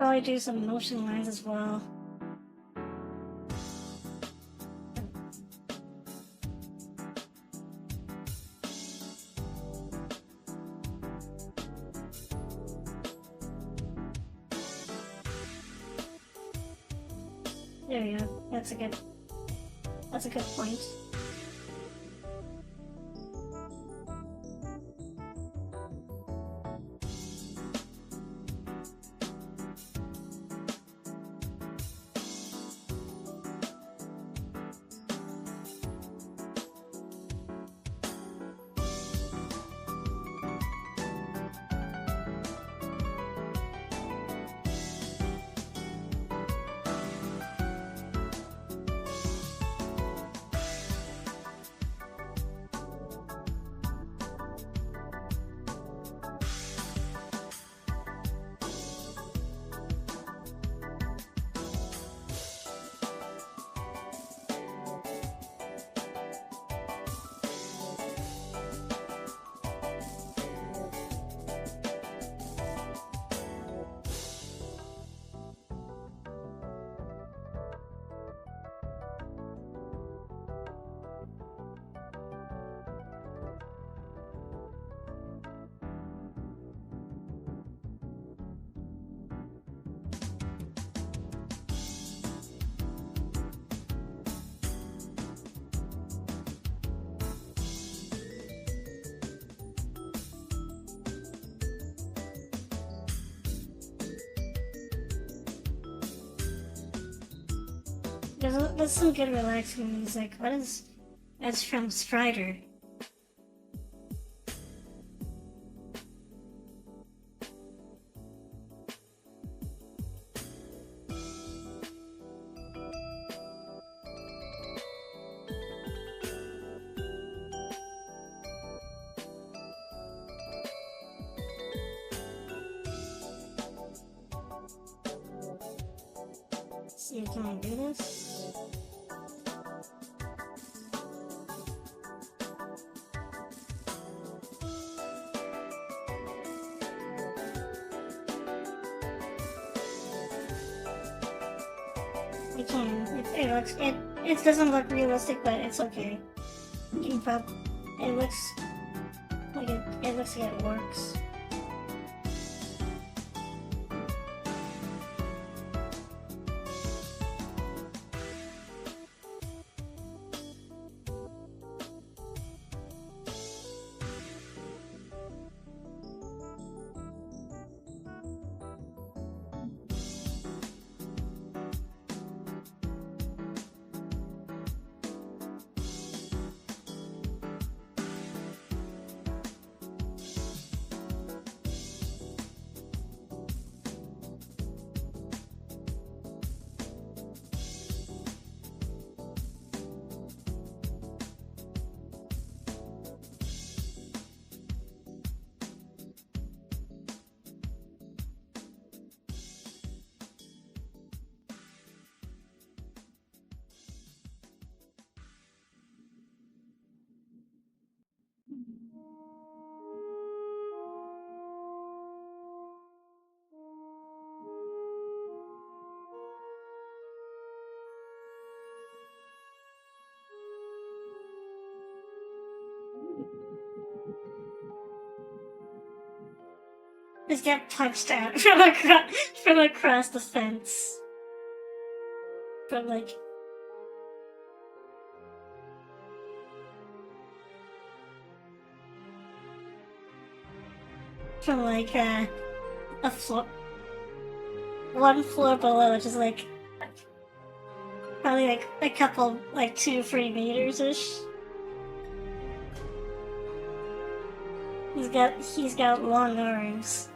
Probably do some motion lines as well. There we go. That's a good point. There's some good relaxing music. What is... That's from Strider. Let's see, can I do this? I can. It doesn't look realistic, but it's okay. It looks like it works. Just get punched out from across the fence. From like... From like a floor... One floor below, which is like... Probably like a couple, like 2-3 meters-ish. He's got long arms.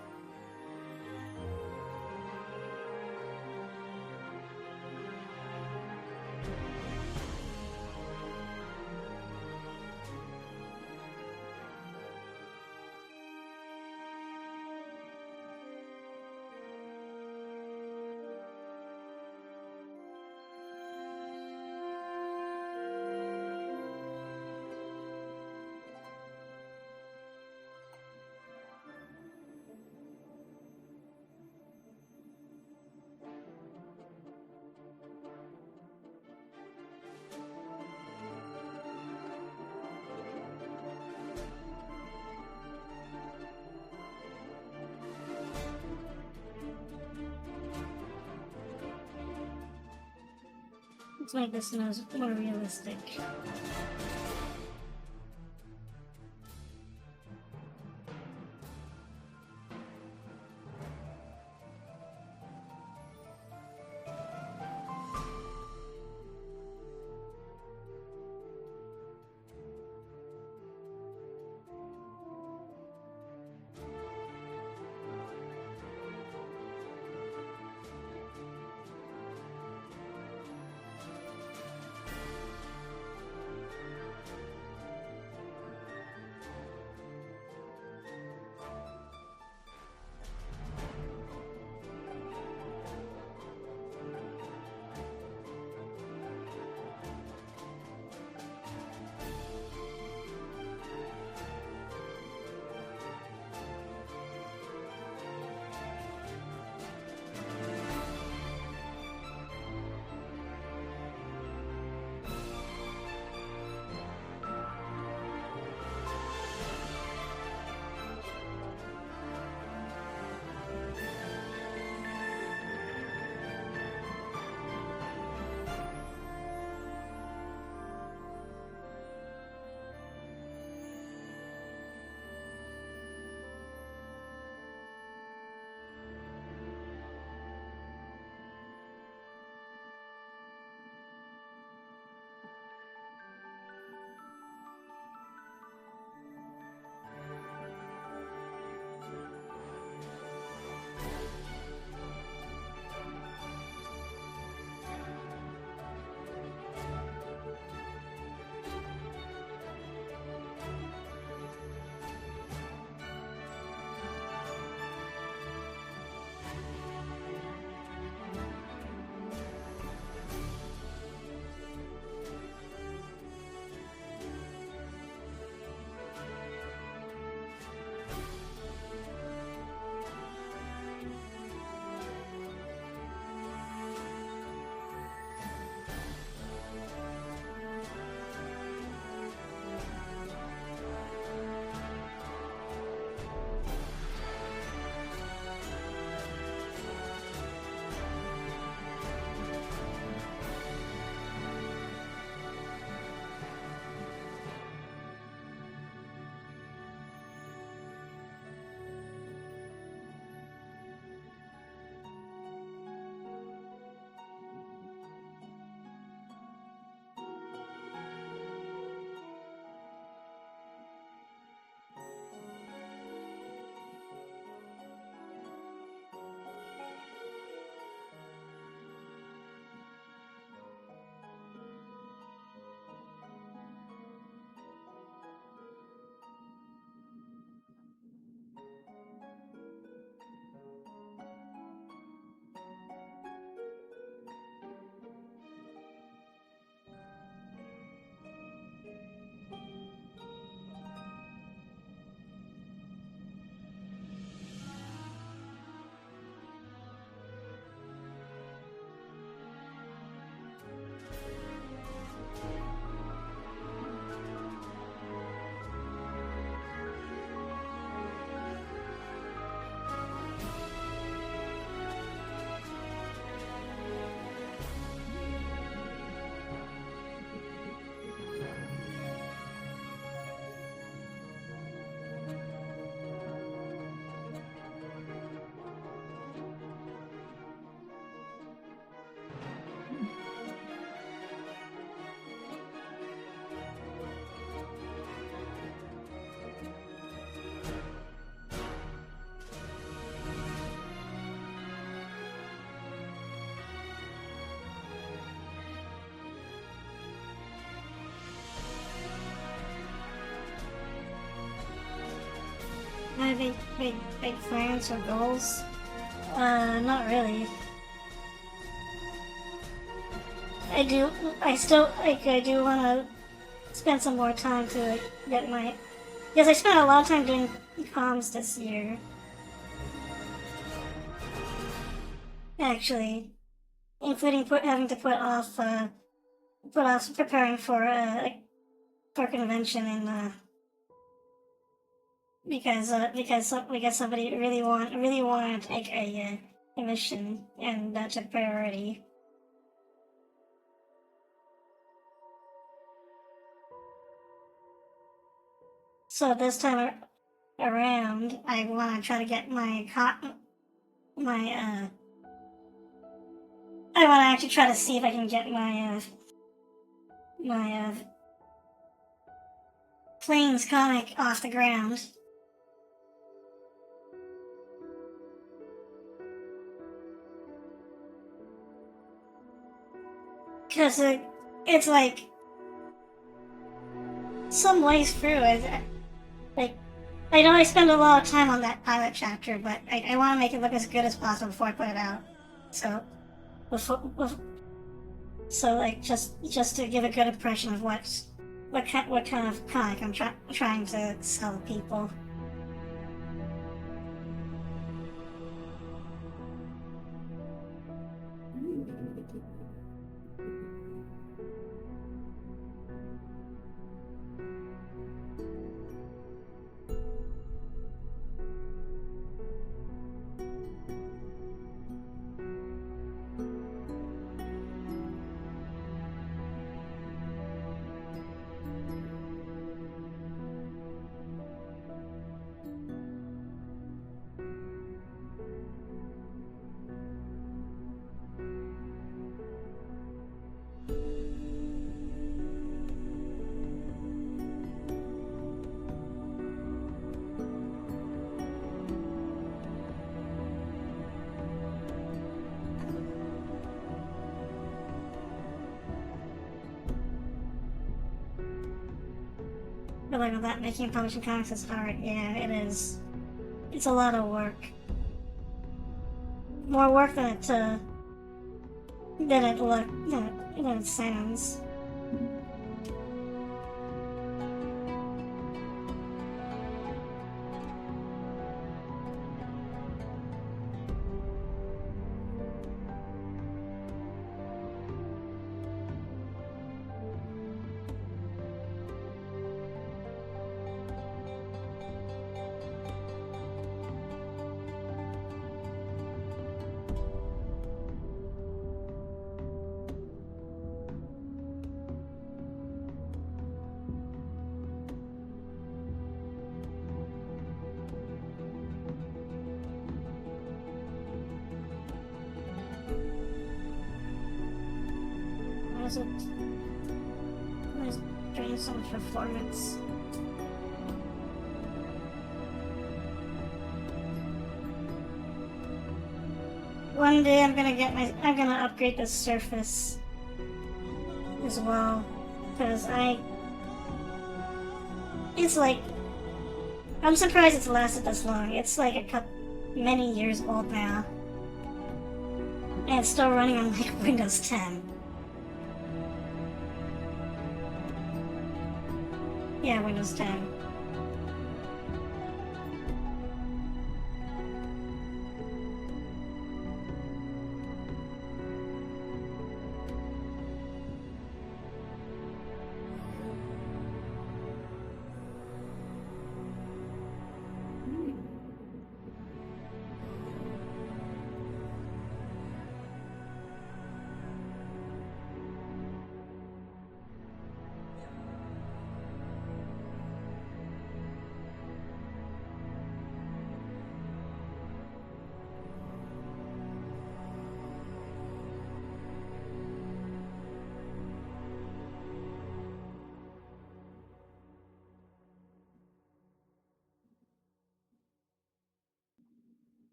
Let's make this more realistic. I have big plans or goals? Not really. I do want to spend some more time to get my, because I spent a lot of time doing comms this year. Actually, including having to put off preparing for convention and because somebody really wanted to take a mission, and that took priority. So this time around, I want to try to get my my I want to actually try to see if I can get my Planes comic off the ground. Because it's like some ways through it. Like, I know I spend a lot of time on that pilot chapter, but I want to make it look as good as possible before I put it out. So, so like just to give a good impression of what kind of comic I'm trying to sell people. But like that, making and publishing comics is hard. Yeah, it is. It's a lot of work. More work than than it sounds. Was it? I was doing some performance. One day I'm gonna upgrade the Surface as well, because it's like, I'm surprised it's lasted this long. It's like many years old now, and it's still running on like Windows 10. Yeah, Windows 10.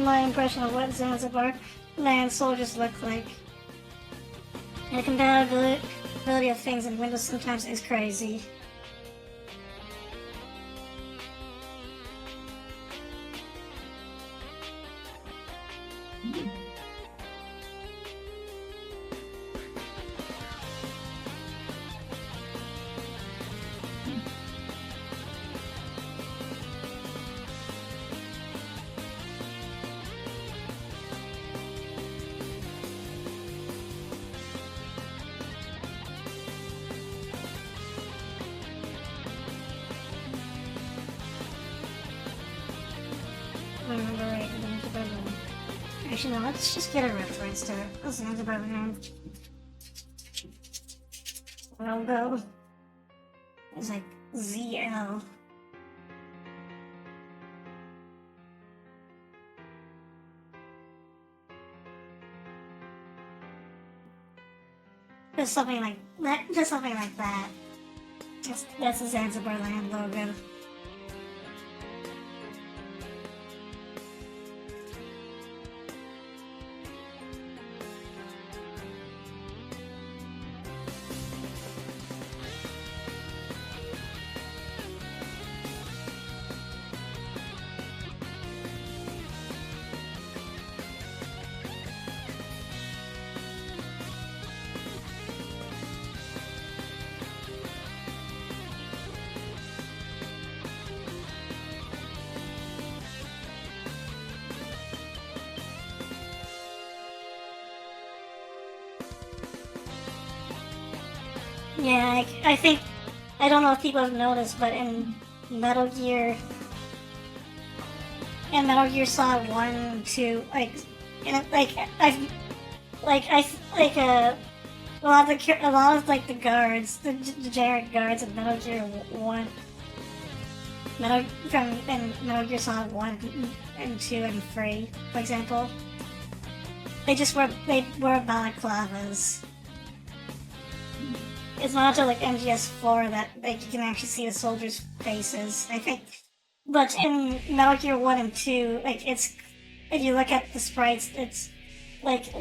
my impression of what Zanzibar land soldiers look like. The compatibility of things in Windows sometimes is crazy. Remember right, Zanzibar land. Actually, no, let's just get a reference to Zanzibar land. Logo is like ZL. Just something like that. Just something like that. That's the Zanzibar land logo. Yeah, I think, I don't know if people have noticed, but in Metal Gear, Solid 1 and 2, like, a lot of like the guards, the generic guards of Metal Gear 1, Metal Gear Solid 1 and 2 and 3, for example, they wear balaclavas. It's not until like MGS4 that like you can actually see the soldiers' faces, I think. But in Metal Gear 1 and 2, like it's, if you look at the sprites, it's like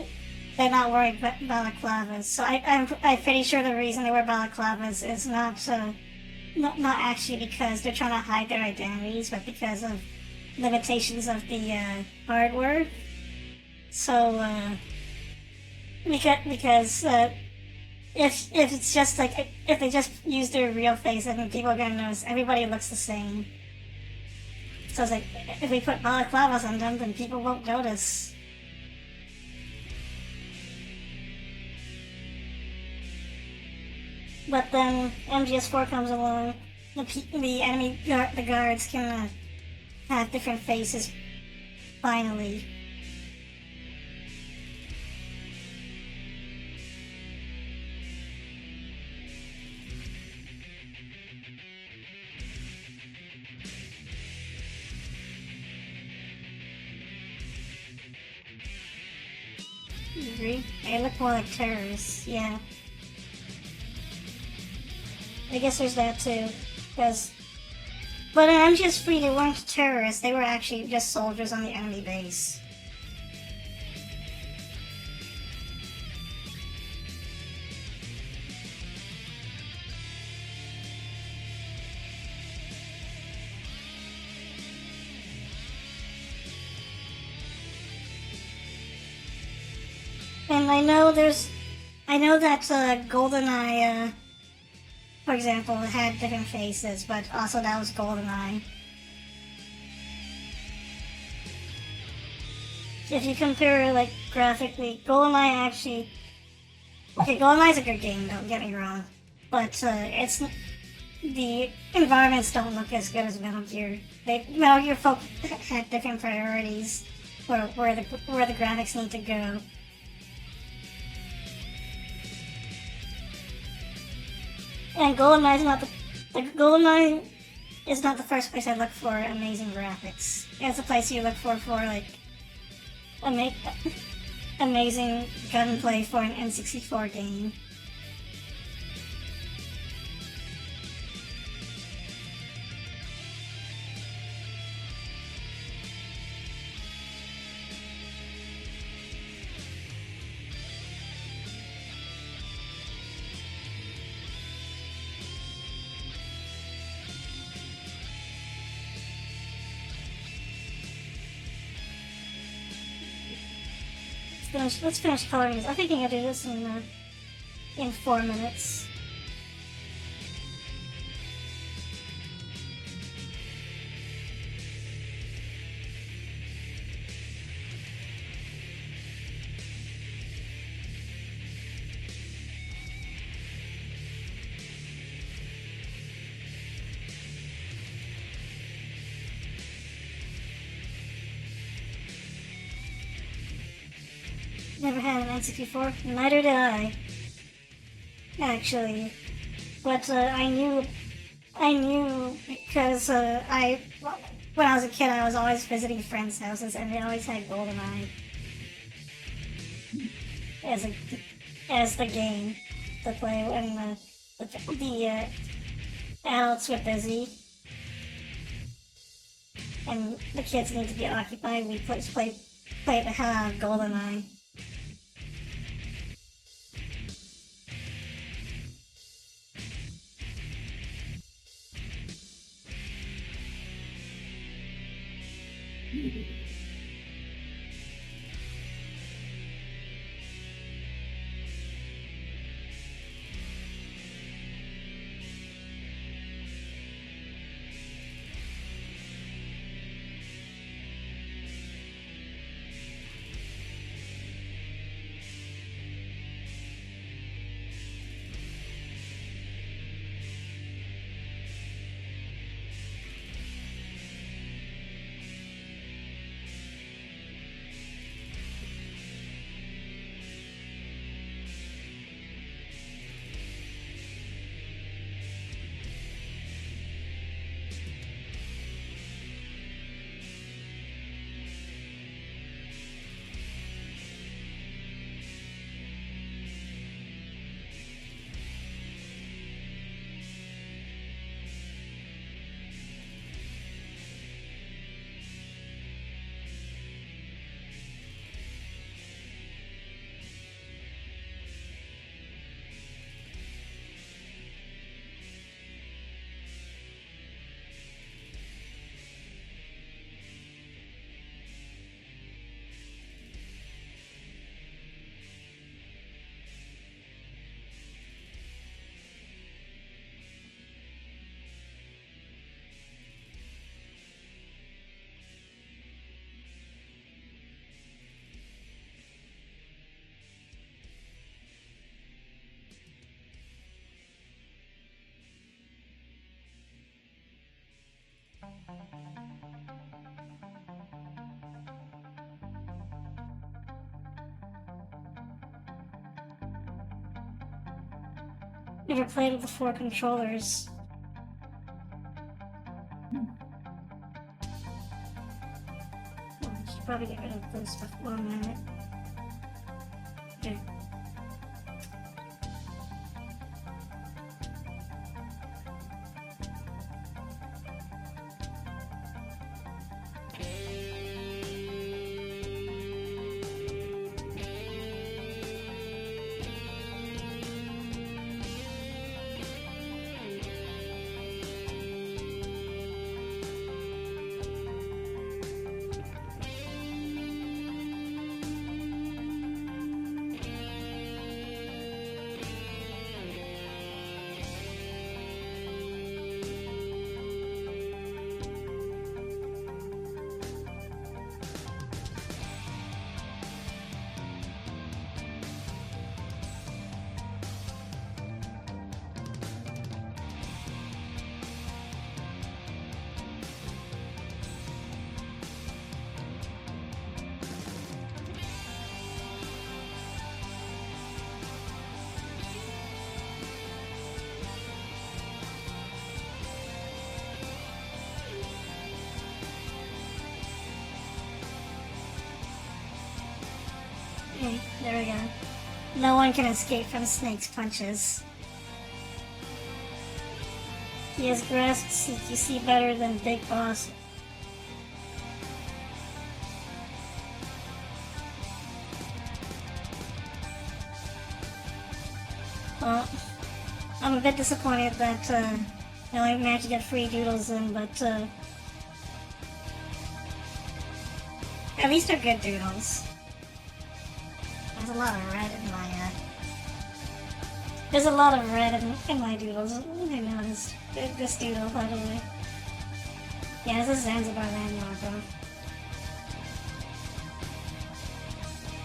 they're not wearing balaclavas. So I'm pretty sure the reason they wear balaclavas is not actually because they're trying to hide their identities, but because of limitations of the hardware. So because if it's just like, if they just use their real face, then people are gonna notice everybody looks the same. So it's like, if we put balaclavas on them, then people won't notice. But then MGS4 comes along, the guards can have different faces, finally. You agree? They look more like terrorists, yeah. I guess there's that too, because... But in MGS3 they weren't terrorists, they were actually just soldiers on the enemy base. And I know that GoldenEye, for example, had different faces, but also that was GoldenEye. If you compare, like, graphically, GoldenEye actually... Okay, GoldenEye's a good game, don't get me wrong. But, the environments don't look as good as Metal Gear. Metal Gear folk had different priorities where the graphics need to go. And GoldenEye is not the first place I look for amazing graphics. It's the place you look for like amazing gunplay for an N64 game. Let's finish coloring this. I think I can do this in 4 minutes. Never had an N64. Neither did I. Actually, but I knew because when I was a kid, I was always visiting friends' houses, and they always had GoldenEye as the game to play when the adults were busy and the kids need to be occupied. We play the hell out of GoldenEye. Never played with the 4 controllers. I should probably get rid of this stuff for a minute. Okay. Okay, there we go. No one can escape from Snake's punches. He has grasped CQC better than Big Boss. Well, I'm a bit disappointed that I only managed to get 3 doodles in, but at least they're good doodles. There's a lot of red in my, there's a lot of red in my doodles. I noticed this doodle, by the way. Yeah, this is Zanzibar land logo.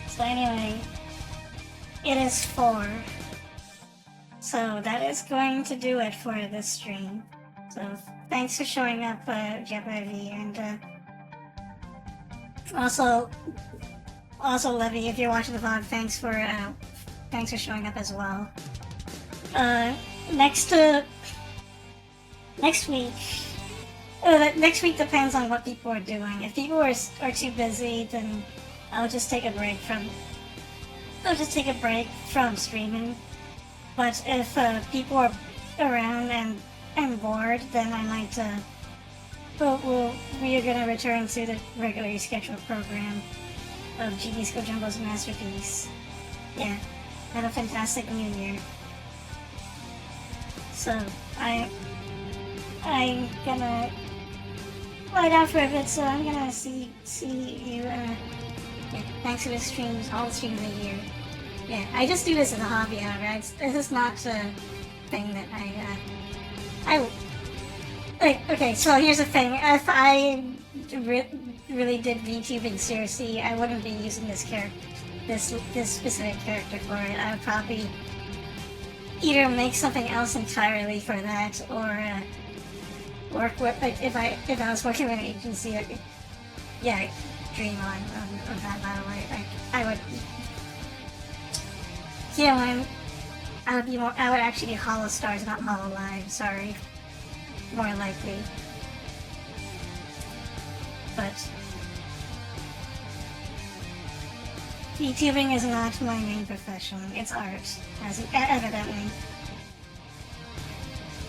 So anyway, it is 4. So that is going to do it for this stream. So thanks for showing up, Jeopardy, and also Levy, if you're watching the vlog, thanks for showing up as well. Next week. Next week depends on what people are doing. If people are too busy, then I'll just take a break from streaming. But if people are around and bored, then I might. We are gonna return to the regularly scheduled program of Genius Go Jumbo's masterpiece. Yeah, have a fantastic New Year. So I'm gonna lie down for a bit. So I'm gonna see you. Yeah, thanks for the streams, all the streams a year. Yeah, I just do this as a hobby, however. This is not a thing that I like. Okay, so here's the thing. If I really did VTubing seriously, I wouldn't be using this specific character for it. I would probably either make something else entirely for that, or work with, like, if I was working with an agency, yeah, dream on that, by the way. I would. Yeah, I would actually be Hollow Stars, not Hollow Live, sorry. More likely. But VTubing is not my main profession, it's art, evidently.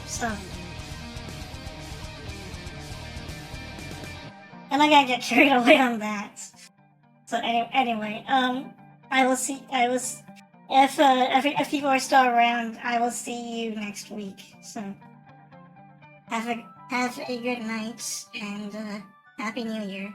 So. And I gotta get carried away on that. So anyway, if people are still around, I will see you next week. So have a good night and Happy New Year.